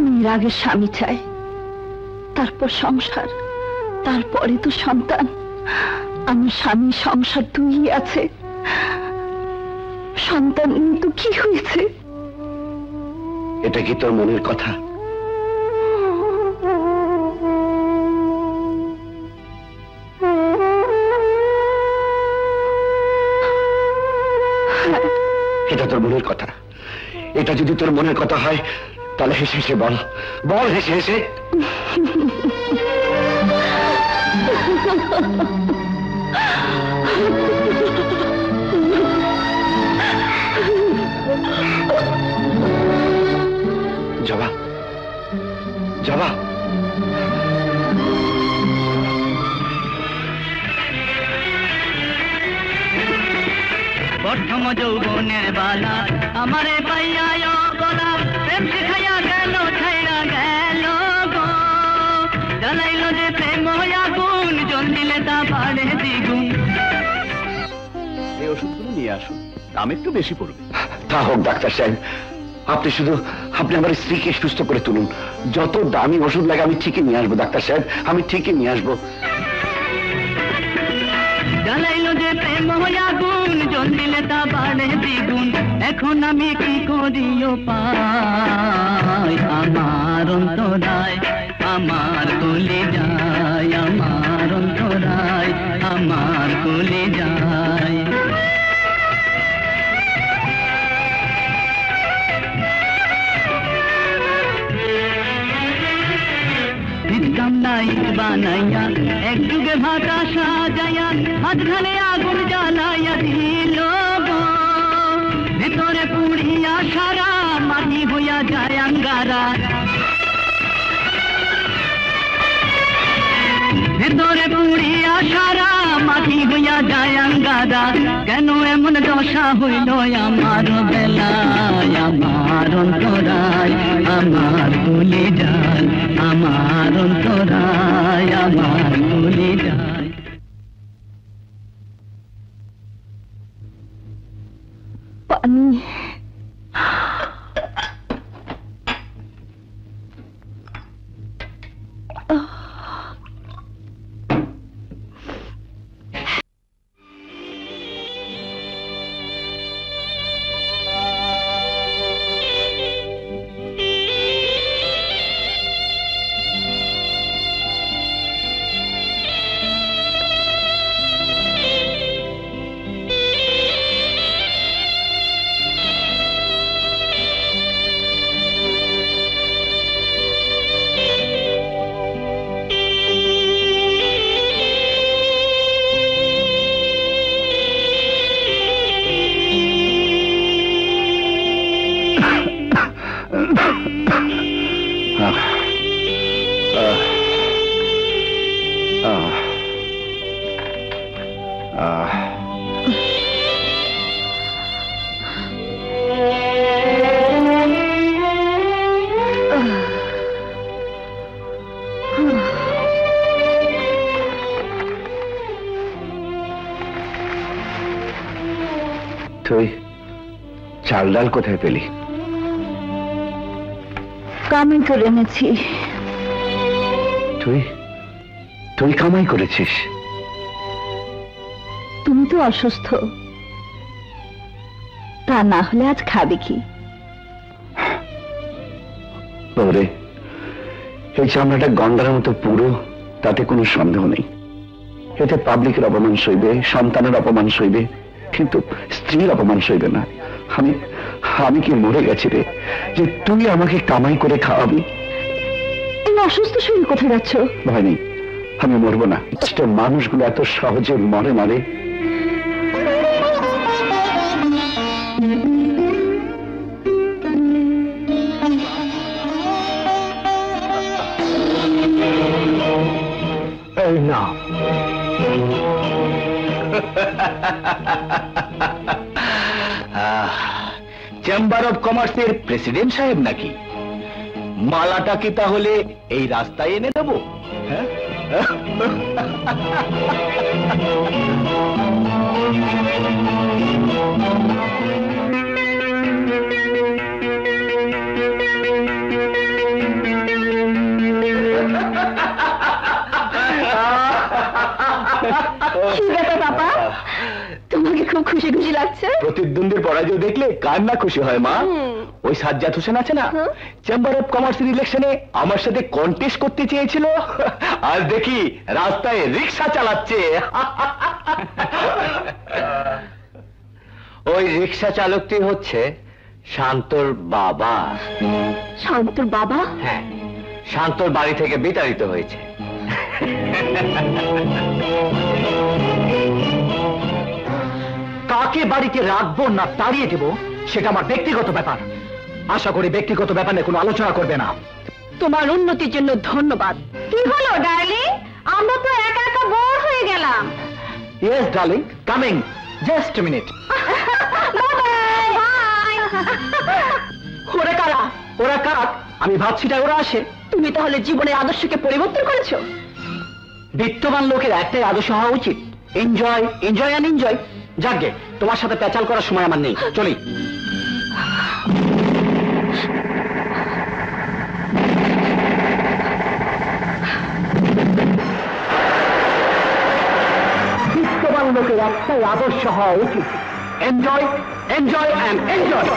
মেয়ের আগে স্বামী চাই, তারপর সংসার, তারপরে তো সন্তান। আমার স্বামী সংসার দুই আছে, সন্তান তো কি হয়েছে? এটা কি তোর মনের কথা? এটা তোর মনের কথা? এটা যদি তোর মনের কথা হয় তাহলে হেসে হেসে বল, বল হেসে হেসে। জবা, জবা, প্রথম যৌবনের বালা আমারে পাইয়া গলা, প্রেম শিখাইয়া গেল ছাইয়া গেল গো। জ্বালাইল যে প্রেম আগুন, জল দিলে তা বাড়ে দ্বিগুণ। এই ওষুধগুলো নিয়ে আসুন, দাম একটু বেশি পড়বে। তা হোক ডাক্তার সাহেব, আপনি আমার স্ত্রীকে সুস্থ করে তুলুন। যত দামি ওষুধ লাগে আমি ঠিকই নিয়ে আসবো ডাক্তার সাহেব, আমি ঠিকই নিয়ে আসবো। জ্বালাইল যে প্রেম আগুন, জল দিলে তা বাড়ে দ্বিগুণ। এখন আমি কি করিও পাই? আমার অন্তরায় আমার কলি যায়, আমার অন্তরায় আমার কলি যায়। বানাইয়া এক যুগে ভাটা সাজাইয়া, মাঝখানে আগুন জ্বালাইয়া দিল গো। ভিতরে পুড়িয়া সারা মাটি হইয়া যায় আঙ্গারা, ভিতরে পুড়িয়া সারা মাটি হইয়া যায় আঙ্গারা। কেন এমন দশা হইল আমার বেলায়? আমার অন্তরায় আমার কলি যায়, আমার অন্তরায় আমার কলি যায়। পানি তুই চাল ডাল কোথায় পেলি? কামাই করে এনেছি। তুই তুই কামাই করেছিস? তুমি তো অসুস্থ, তা না হলে আজ খাবে কি? ওরে, এই চামড়াটা গন্ডারের মতো পুরো, তাতে কোনো সন্দেহ নেই। এতে পাবলিকের অপমান সইবে, সন্তানের অপমান সইবে, কিন্তু স্ত্রীর অপমান সইবে না। আমি কি মরে গেছি রে, যে তুই আমাকে কামাই করে খাওয়াবি? এই অসুস্থ শরীর কোথায় যাচ্ছ? ভয় নেই, আমি মরবো না। মানুষগুলো এত সহজে মরে মারে। এই না, চেম্বার অফ কমার্সের প্রেসিডেন্ট সাহেব নাকি? মালাটা কি তাহলে এই রাস্তায় এনে দেবো? হ্যাঁ, বাবা, তোমাকে খুব খুশি খুশি লাগছে? প্রতিদ্বন্দ্বীর পরাজয় দেখলে কার না খুশি হয় মা? ওই সাজ্জাদ হোসেন আছে না, চেম্বার অফ কমার্সের ইলেকশনে আমার সাথে কন্টেস্ট করতে চেয়েছিল, আজ দেখি রাস্তায় রিক্সা চালাচ্ছে। ওই রিক্সা চালকটি হচ্ছে শান্তর বাবা। শান্তর বাবা? হ্যাঁ, শান্তর বাড়ি থেকে বিতাড়িত হয়েছে। কাকে বাড়িতে রাখবো না তাড়িয়ে দেব সেটা আমার ব্যক্তিগত ব্যাপার। আশা করি ব্যক্তিগত ব্যাপার নিয়ে কোনো আলোচনা করবে না। তোমার উন্নতির জন্য ধন্যবাদ। কি হলো ডার্লিং, আমরা তো একা একা বোর হয়ে গেলাম। Yes darling, coming, just a minute. ওরা কারা? ওরা কাক, আমি ভাবছি তাই ওরা আসে। তুমি তাহলে জীবনের আদর্শকে পরিবর্তন করেছো? বিত্তবান লোকের একটাই আদর্শ হওয়া উচিত, এনজয়, এনজয় অ্যান্ড এনজয়। যাকগে, তোমার সাথে প্যাচাল করার সময় আমার নেই, চলি। বিত্তবান লোকের একটাই আদর্শ হওয়া উচিত, এনজয়, এনজয় অ্যান্ড এনজয়।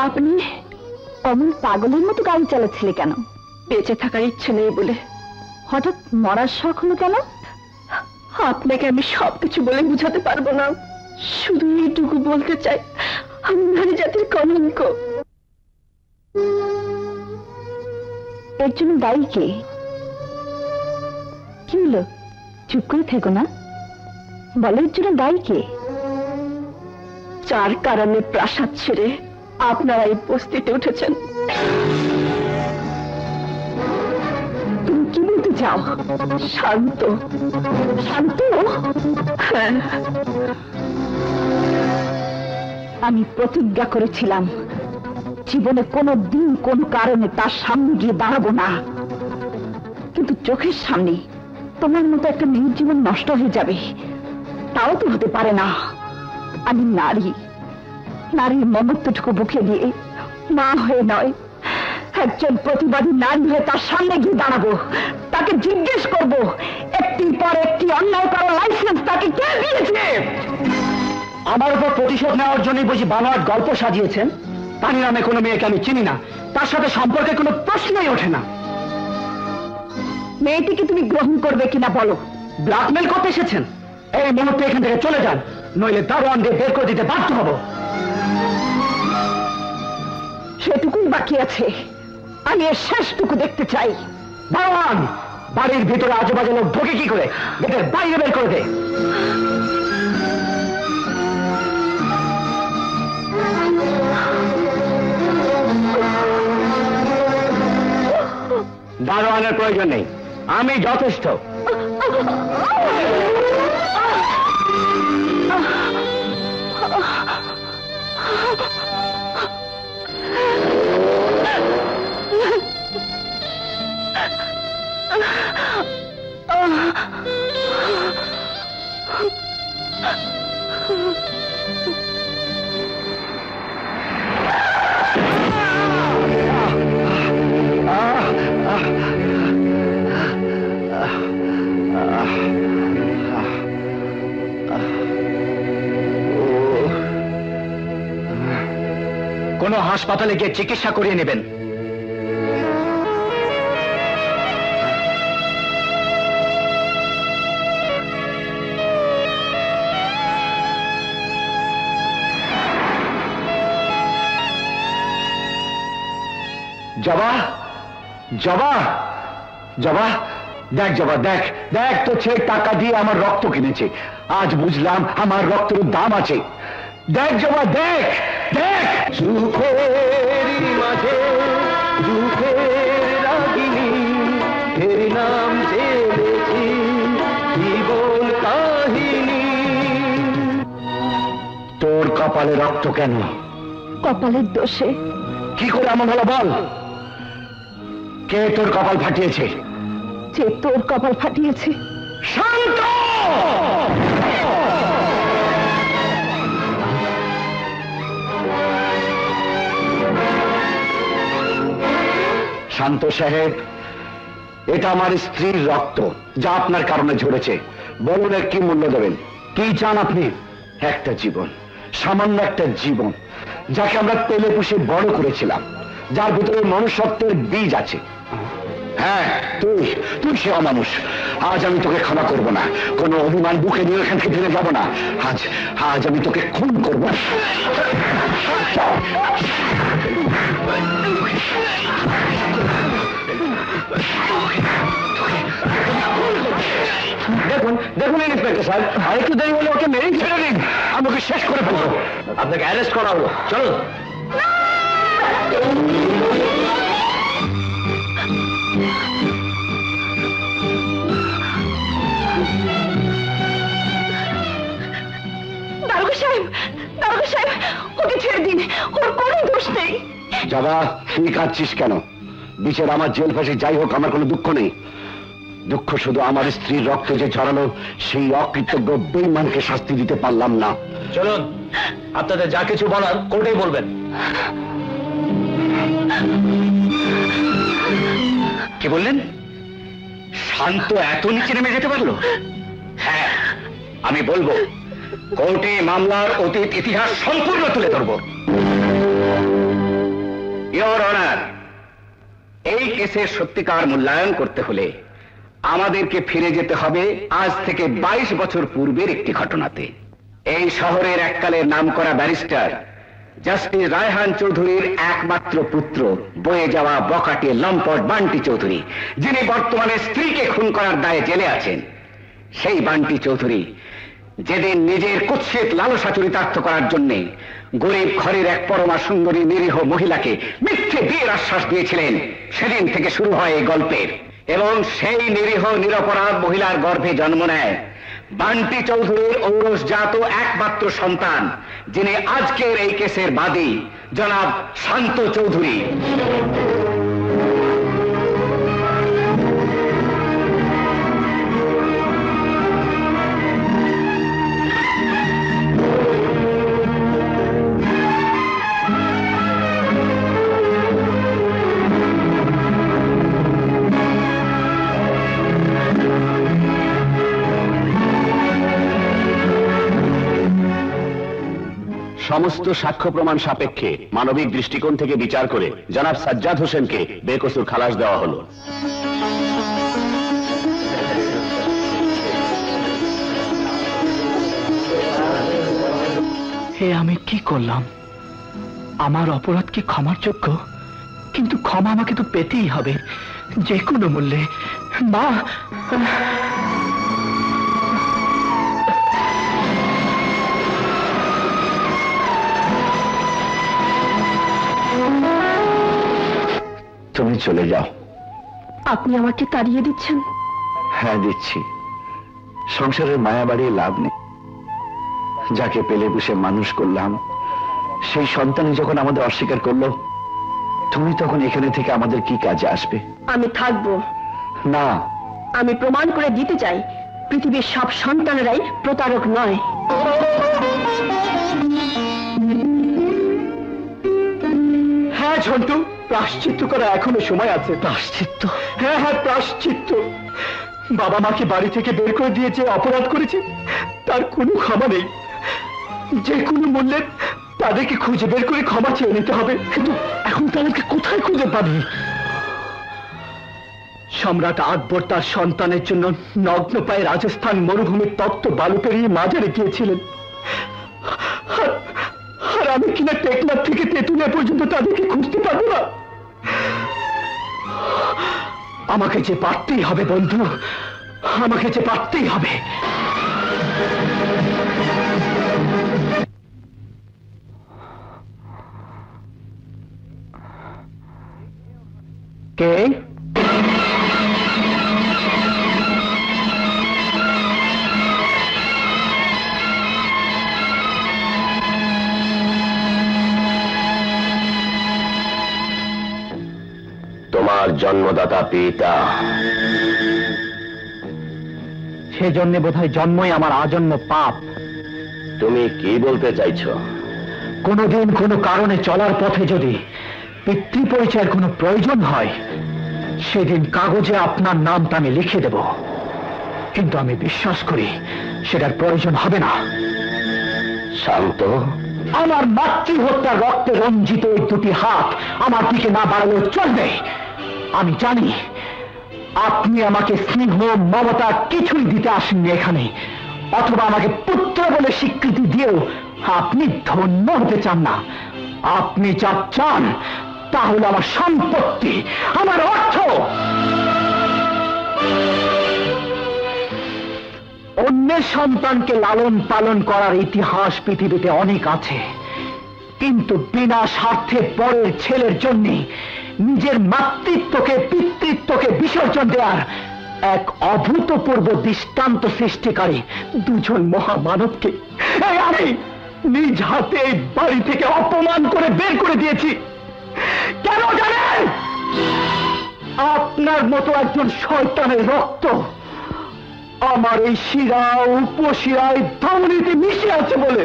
আপনি অমন পাগলের মতো গাড়ি চালাচ্ছিলে কেন? বেঁচে থাকার ইচ্ছে নেই বলে। হঠাৎ মরার শখ হলো কেন? আপনাকে আমি সবকিছু বলে বুঝাতে পারবো না, শুধু এইটুকু বলতে চাই, আমি নারী জাতির কলঙ্ক। এর জন্য দায়ী কে? কি হলো, চুপ করে থেকো না, বলো এর জন্য দায়ী কে? যার কারণে প্রাসাদ ছেড়ে আপনারা এই বস্তিতে উঠেছেন। তুমি কি বলতে চাও? শান্ত, শান্ত? হ্যাঁ, আমি প্রতিজ্ঞা করেছিলাম জীবনে কোনো দিন কোনো কারণে তার সামনে গিয়ে দাঁড়াবো না, কিন্তু চোখের সামনে তোমার মতো একটা মেয়ের জীবন নষ্ট হয়ে যাবে, তাও তো হতে পারে না। আমি নারী, নারীর মমত্বটুকু বুকে দিয়ে মা হয়ে নয়, একজন প্রতিবাদী নারী হয়ে তার সামনে গিয়ে দাঁড়াবো, তাকে জিজ্ঞেস করব একটির পর একটি অন্যায় করার লাইসেন্স তাকে কে দিয়েছে? আমার উপর প্রতিশোধ নেওয়ার জন্যই বুঝি বানোয়াট গল্প সাজিয়েছেন? তানি নামে কোনো মেয়েকে আমি চিনি না, তার সাথে সম্পর্কে কোনো প্রশ্নই ওঠে না। মেয়েটিকে তুমি গ্রহণ করবে কিনা বলো। ব্ল্যাকমেল করতে এসেছেন? এই মুহূর্তে এখান থেকে চলে যান, নইলে দারোয়ান দিয়ে বের করে দিতে বাধ্য হব। সেটুকুই বাকি আছে, আমি এর শেষটুকু দেখতে চাই। দারোয়ান, বাড়ির ভিতরে আজেবাজে লোক ঢোকে কি করে? গেটের বাইরে বের করে দে। দারোয়ানের প্রয়োজন নেই, আমি যথেষ্ট। কোনো হাসপাতালে গিয়ে চিকিৎসা করিয়ে নেবেন। জবা, জবা, জবা, দেখ জবা, দেখ দেখ তো ছেলে টাকা দিয়ে আমার রক্ত কিনেছে। আজ বুঝলাম আমার রক্তের দাম আছে। দেখ জবা, দেখ দেখ। সুখের মাঝে দুঃখের রাগিনী, এর নাম জেনেছি জীবন কাহিনী। তোর কপালে রক্ত কেন? কপালের দোষে। কি করে এমন হলো বল? কে তোর কপাল ফাটিয়েছে? যে তোর কপাল ফাটিয়েছে। শান্ত! শান্ত সাহেব, এটা আমার স্ত্রীর রক্ত, যা আপনার কারণে ঝরেছে। বলুন এর কি মূল্য দেবেন? কি চান আপনি? একটা জীবন, সামান্য একটা জীবন, যাকে আমরা তেলে পুষে বড় করেছিলাম, যার ভিতরে মনুষ্যত্বের বীজ আছে। হ্যাঁ, তুই তুই সে অমানুষ। আজ আমি তোকে ক্ষমা করব না। কোনো অভিমান বুকে নিয়ে এখান থেকে ফিরে যাব না। আজ আজ আমি তোকে খুন করব। দেখুন দেখুন ইন্সপেক্টর সাহেব, আরেকটু দেরি হলে ওকে মেরেই ছেড়ে দিন। আমি ওকে শেষ করে ফেলবো। আপনাকে অ্যারেস্ট করা হলো। চলুন। দারোগা সাহেব, দারোগা সাহেব, ওকে ছেড়ে দিন, ওর কোনো দোষ নেই। যাবা, তুই কাঁদছিস কেন? বিচার আমার জেল ফাঁসি যাই হোক, আমার কোনো দুঃখ নেই। দুঃখ শুধু আমার স্ত্রীর রক্ত যে ঝরালো, সেই অকৃতজ্ঞ বেঈমানকে শাস্তি দিতে পারলাম না। চলুন, আপনাদের যা কিছু বলার কোর্টেই বলবেন। কি বললেন? শান্ত এত নিচে নেমে যেতে পারলো? হ্যাঁ, আমি বলবো কোর্টে মামলার অতীত ইতিহাস সম্পূর্ণ তুলে ধরব। ইওর অনার, এই কেসের সত্যিকার মূল্যায়ন করতে হলে আমাদেরকে ফিরে যেতে হবে আজ থেকে 22 বছর পূর্বের একটি ঘটনাতে। এই শহরের এককালের নামকরা ব্যারিস্টার জাস্টিস রায়হান চৌধুরীর একমাত্র পুত্র, বয়ে যাওয়া বকাটে লম্পট বান্টি চৌধুরী, যিনি বর্তমানে স্ত্রীকে খুন করার দায়ে জেলে আছেন। সেই বান্টি চৌধুরী যেদিন নিজের কুৎসিত লালসা চরিতার্থ করার জন্যে গরিব ঘরের এক পরমা সুন্দরী নিরীহ মহিলাকে মিথ্যে বিয়ের আশ্বাস দিয়েছিলেন, সেদিন থেকে শুরু হয় এই গল্পের। এবং সেই নিরীহ নিরপরাধ মহিলার গর্ভে জন্ম নেয় বান্টি চৌধুরীর ঔরসজাত একমাত্র সন্তান, যিনি আজকের এই কেসের বাদী জনাব শান্ত চৌধুরী। সমস্ত সাক্ষ্য প্রমাণ সাপেক্ষে মানবিক দৃষ্টিকোণ থেকে বিচার করে জনাব সাজ্জাদ হোসেনকে বেকসুর খালাস দেওয়া হলো। হে, আমি কি করলাম? আমার অপরাধ কি ক্ষমার যোগ্য? কিন্তু ক্ষমা আমাকে তো পেতেই হবে, যে কোনো মূল্যে। মা, তুমি চলে যাও। আপনি আমাকে তাড়িয়ে দিচ্ছেন? হ্যাঁ, দিচ্ছি। সংসারের মায়া বাড়িয়ে লাভ নেই। যাকে পেলে পুষে মানুষ করলাম, সেই সন্তান যখন আমাদের অস্বীকার করলো, তুমি তখন এখানে থেকে আমাদের কি কাজে আসবে? আমি থাকবো না। আমি প্রমাণ করে দিতে চাই পৃথিবীর সব সন্তানেরাই প্রতারক নয়। হ্যাঁ ঝন্টু, প্রায়শ্চিত্ত করা এখনো সময় আছে। প্রায়শ্চিত্ত? হ্যাঁ হ্যাঁ, প্রায়শ্চিত্ত। বাবা মাকে বাড়ি থেকে বের করে দিয়ে যে অপরাধ করেছে, তার কোনো ক্ষমা নেই। যে কোনো মূল্যে তাদেরকে খুঁজে বের করে ক্ষমা চেয়ে নিতে হবে, কিন্তু এখন তাদেরকে কোথায় খুঁজে পাবি? সম্রাট আকবর তার সন্তানের জন্য নগ্ন পায়ে রাজস্থান মরুভূমির তপ্ত বালু পেরিয়ে মাজারে গিয়েছিলেন, আর আমি কিনা টেকনাফ থেকে তেঁতুলিয়া পর্যন্ত তাদেরকে খুঁজতে পারবো না। আমাকে যে পারতেই হবে বন্ধু, আমাকে যে পারতেই হবে। কে? তোমার জন্মদাতা পিতা। সেজন্য বোধহয় জন্মই আমার আজন্ম পাপ। তুমি কি বলতে চাইছো? কোনোদিন কোনো কারণে চলার পথে যদি পিতৃপরিচয়ের কোনো প্রয়োজন হয়, সেদিন কাগজে আপনার নামটা আমি লিখে দেব, কিন্তু আমি বিশ্বাস করি সেটার প্রয়োজন হবে না। শান্ত, আমার মাতৃহত্যার রক্তে রঞ্জিত এই দুটি হাত আমার দিকে না বাড়ালেও চলবে। আমি জানি আপনি আমাকে স্নেহ মমতা কিছুই দিতে আসেননি এখানে, অথবা আমাকে পুত্র বলে স্বীকৃতি দিয়েও আপনি ধন্য হতে চান না। আপনি যা চান তা হলো আমার সম্পত্তি, আমার অর্থ। অন্যের সন্তানকে লালন পালন করার ইতিহাস পৃথিবীতে অনেক আছে, কিন্তু বিনা স্বার্থে পরের ছেলের জন্য নিজের মাতৃত্বকে পিতৃত্বকে বিসর্জন দেওয়ার এক অভূতপূর্ব দৃষ্টান্ত সৃষ্টিকারী দুজন মহামানবকে আমি নিজ হাতে এই বাড়ি থেকে অপমান করে বের করে দিয়েছি। কেন জানেন? আপনার মতো একজন শয়তানের রক্ত আমার এই শিরা উপশিরায় ধমনীতে মিশে আছে বলে।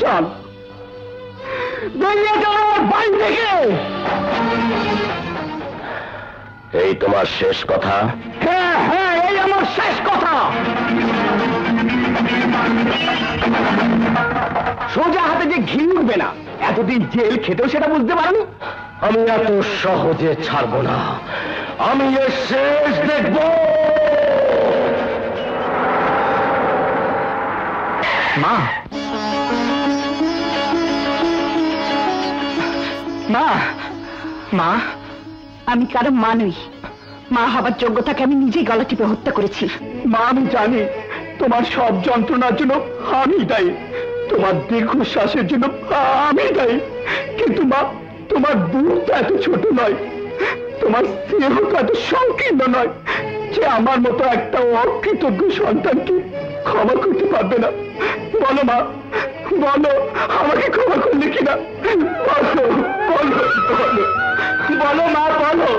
চল বেরিয়ে যাও আমার বাড়ি থেকে। এই তোমার শেষ কথা? হ্যাঁ হ্যাঁ, এই আমার শেষ কথা। সোজা হাতে যে ঘি উঠবে না, এতদিন জেল খেতেও সেটা বুঝতে পারো। আমি এত সহজে ছাড়ব না, আমি এর শেষ দেখব। মা, মা, মা, আমি কারো মা নই। মা হবার যোগ্যতাকে আমি নিজেই গলা টিপে হত্যা করেছি। মা, আমি জানি তোমার সব যন্ত্রণার জন্য আমি দায়ী, তোমার দীর্ঘশ্বাসের জন্য আমি দায়ী, কিন্তু মা, তোমার বুকটা এত ছোট নয়, তোমার স্নেহটা এত সংকীর্ণ নয় যে আমার মতো একটা অকৃতজ্ঞ সন্তানকে ক্ষমা করতে পারবে না। বলো মা, বলো আমাকে ক্ষমা করলে কিনা, বলো বলো বলো বলো মা, বলো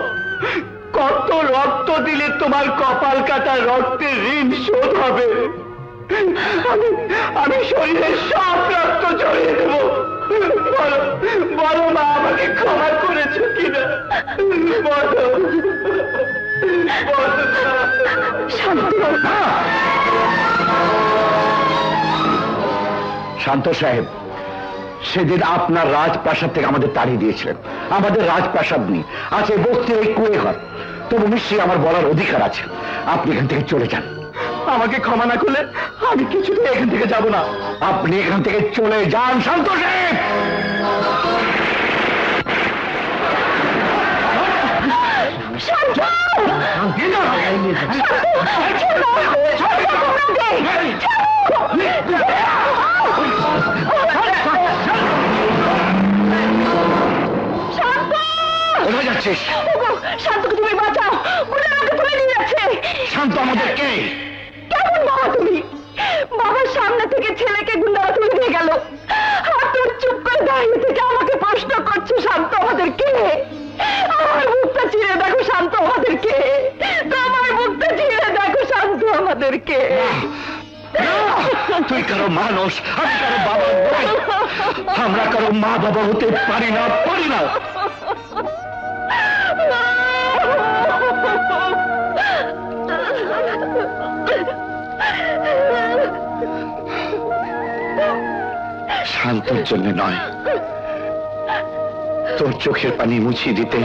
কত রক্ত দিলে তোমার কপাল কাটা রক্তের ঋণ শোধ হবে? আমি শরীরের সব রক্ত জড়িয়ে দেব। বলো বলো মা, আমাকে ক্ষমা করেছো কিনা, বলো শান্ত সাহেব, সেদিন আপনার রাজপ্রাসাদ থেকে আমাদের তাড়িয়ে দিয়েছিলেন। আমাদের রাজপ্রাসাদ নেই, আছে বস্তির এই কুয়ে ঘর। তবু নিশ্চয়ই আমার বলার অধিকার আছে। আপনি এখান থেকে চলে যান। আমাকে ক্ষমা না করলে আমি কিছুতেই এখান থেকে যাব না। আপনি এখান থেকে চলে যান শান্ত সাহেব। কোথায় যাচ্ছিস? শান্তকে তুমি বাঁচাও, ওরা আমাকে তুলে নিয়ে যাচ্ছে। শান্ত আমাদের কে? কেমন বাবা তুমি? বাবার সামনে থেকে ছেলেকে গুন্ডারা তুলে নিয়ে গেল, আর তোর চুপ করে দাঁড়িয়ে থেকে আমাকে প্রশ্ন করছো শান্ত আমাদের কে? আমার মুখটা চিরে দেখো শান্ত আমাদের কে? আমার মুখটা চিরে দেখো শান্ত আমাদের কে? তুই কারো মানুষ, আমি কারো বাবা নই। আমরা কারো মা বাবা হতে পারি না, পারি না। শান্তর জন্য নয়, তোর চোখের পানি মুছিয়ে দিতে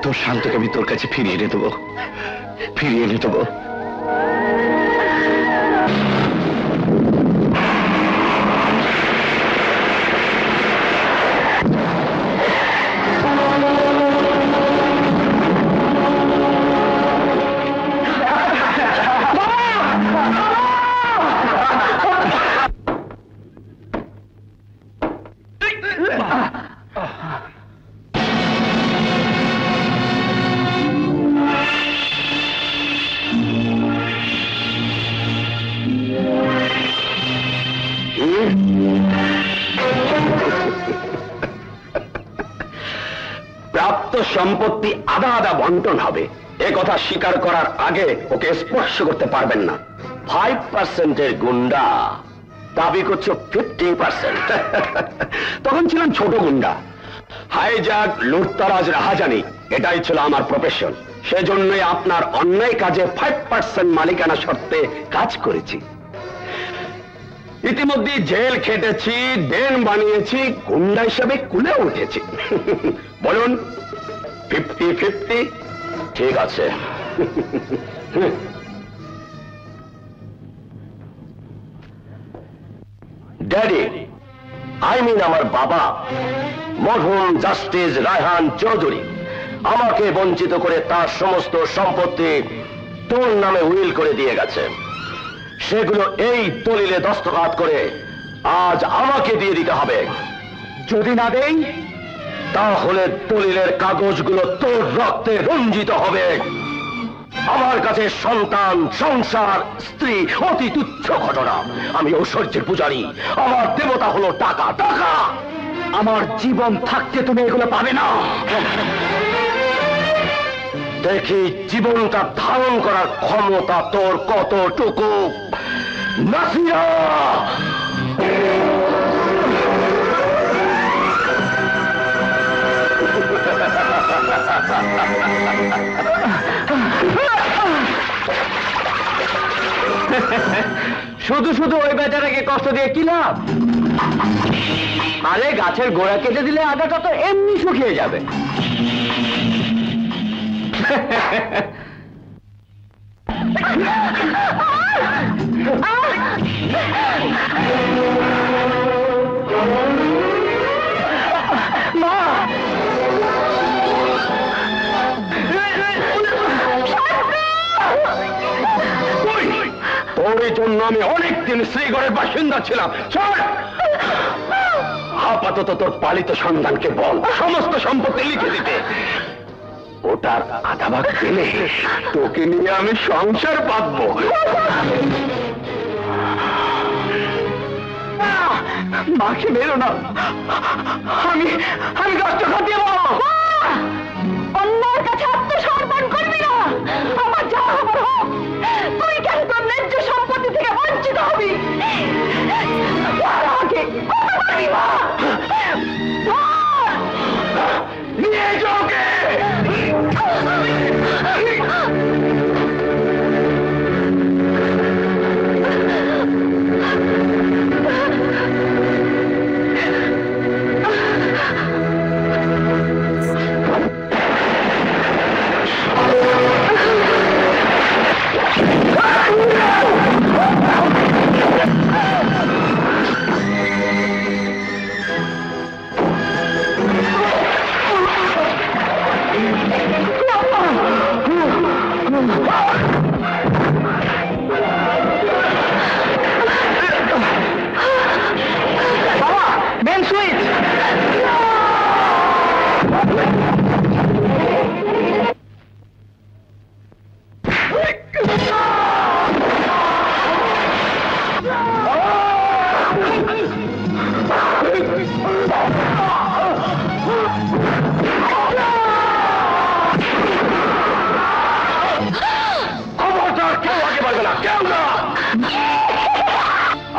তোর শান্তকে আমি তোর কাছে ফিরিয়ে এনে দেবো, ফিরিয়ে এনে দেবো। প্রাপ্ত সম্পত্তি আধা আধা বন্টন হবে, এ কথা স্বীকার করার আগে ওকে স্পর্শ করতে পারবেন না। 5%-এর গুন্ডা দাবি করছো 50%। তখন ছিলাম ছোট গুন্ডা, হাইজ্যাক, লুটতারাজ, রাহাজানি, এটাই ছিল আমার প্রফেশন। সেজন্যই আপনার অন্যায় কাজে 5% মালিকানা শর্তে কাজ করেছি। ইতিমধ্যে জেল খেটেছি, দেন বানিয়েছি, গুন্ডা হিসাবে কুলে উঠেছি। বলুন 50-50? ঠিক আছে। ড্যাডি, আমার বাবা মরহুম জাস্টিস রায়হান চৌধুরী আমাকে বঞ্চিত করে তার সমস্ত সম্পত্তি তোর নামে উইল করে দিয়ে গেছে। সেগুলো এই দলিলে দস্তখত করে আজ আমাকে দিয়ে দিতে হবে। যদি না দেই তাহলে দলিলের কাগজগুলো তোর রক্তে রঞ্জিত হবে। আমার কাছে সন্তান, সংসার, স্ত্রী অতি তুচ্ছ ঘটনা। আমি ঐশ্বর্যের পূজারী, আমার দেবতা হলো টাকা। টাকা আমার জীবন থাকতে তুমি এগুলো পাবে না। দেখি জীবনটা ধারণ করার ক্ষমতা তোর কতটুকু। নাসিরা, শুধু শুধু ওই বেচারাকে কষ্ট দিয়ে কি লাভ? আরে গাছের গোড়া কেটে দিলে আগাটা তো এমনি শুকিয়ে যাবে। তোর জন্য আমি অনেকদিন শ্রীগড়ের বাসিন্দা ছিলাম। আপাতত তোর পালিত সন্তানকে বল সমস্ত সম্পত্তি লিখে দিতে। ওটার আধা ভাগ পেলে তোকে নিয়ে আমি সংসার পাতবো। মাকে মেরো না, আমি কষ্ট খাটিয়ে বলো। অন্যের কাছে আত্মসমর্পণ করবি না। আমার যা হবার হোক, তুই কেন তোর ন্যায্য সম্পত্তি থেকে বঞ্চিত হবি? আগে কথা বলবি মা। নিয়ে যাওকে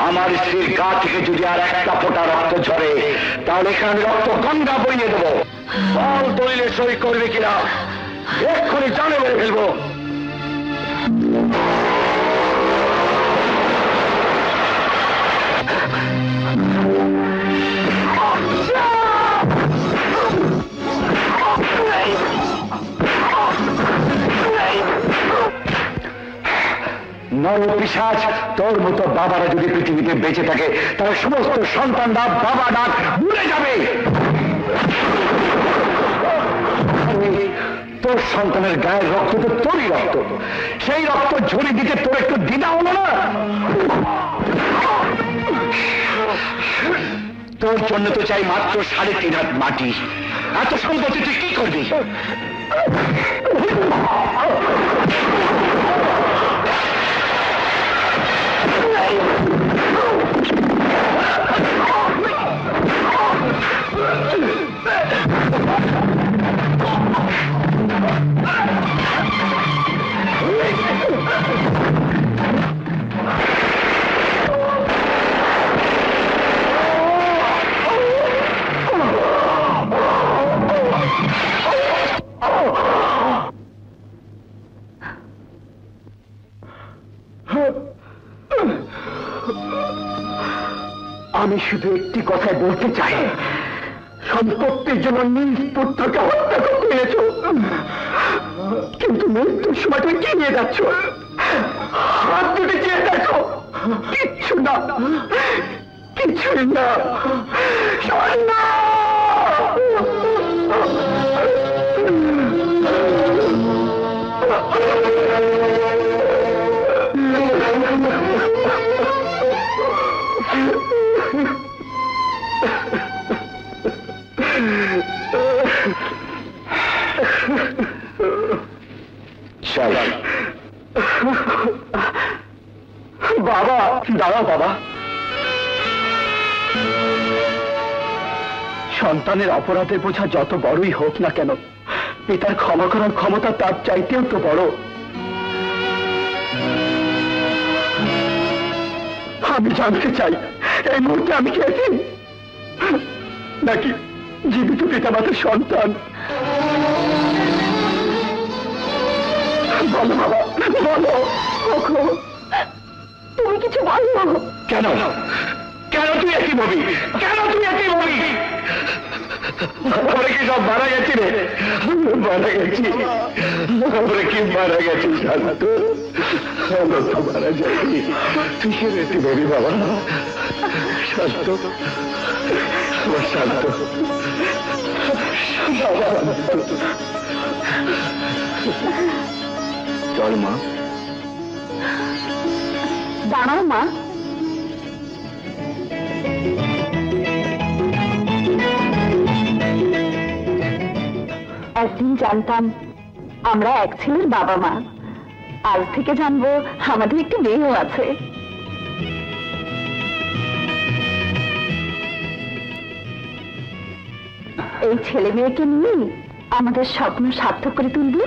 আমার স্ত্রীর গা থেকে যদি আর একটা ফোঁটা রক্ত ঝরে তাহলে এখানে রক্ত গঙ্গা বইয়ে দেবো। বল দলিলে সই করবে কিনা, এক্ষুনি জানে মেরে ফেলবো। নরপিশাচ তোর মতো বাবারা যদি পৃথিবীতে বেঁচে থাকে তাহলে সমস্ত সন্তানরা বাবা ডাক ভুলে যাবে। তোর সন্তানের গায়ের রক্ত তো তোরই রক্ত, সেই রক্ত ঝরে দিতে তোর একটু দ্বিধা হলো না? তোর জন্য তো চাই মাত্র 3.5 হাত মাটি। এত সম্পত্তি তুই কি করবি? আমি শুধু একটি কথাই বলতে চাই, সম্পত্তির জন্য নিজ পুত্রকে হত্যা করতে এনেছ, কিন্তু মৃত্যুর সময় তুমি কি নিয়ে যাচ্ছ? হাত দুটি চেয়ে দেখো, কিচ্ছু না, কিছুই না। বাবা দাঁড়াও বাবা, সন্তানের অপরাধের বোঝা যত বড়ই হোক না কেন, পিতার ক্ষমা করার ক্ষমতা তার চাইতেও তো বড়। আমি জানতে চাই এই মুহূর্তে আমি কি আছি নাকি জীবিত পিতামাতার সন্তান? বলো বাবা, বলো। তুমি কিছু বলো। কেন কেন তুই একই ভাবি? কেন তুই একই ভাবি? আমরা কি সব মারা গেছি রে? মারা গেছি, আমরা কি মারা গেছি? শান্ত, আমরা তো মারা যাইনি। তুই কি রেতি ভাবি বাবা? শান্ত, আমার শান্ত চল মা। দাঁড়াও মা, একদিন জানতাম আমরা এক ছেলের বাবা মা, আজ থেকে জানবো আমাদের একটি মেয়েও আছে। এই ছেলে মেয়েকে নিয়ে আমাদের স্বপ্ন সার্থক করে তুলবো।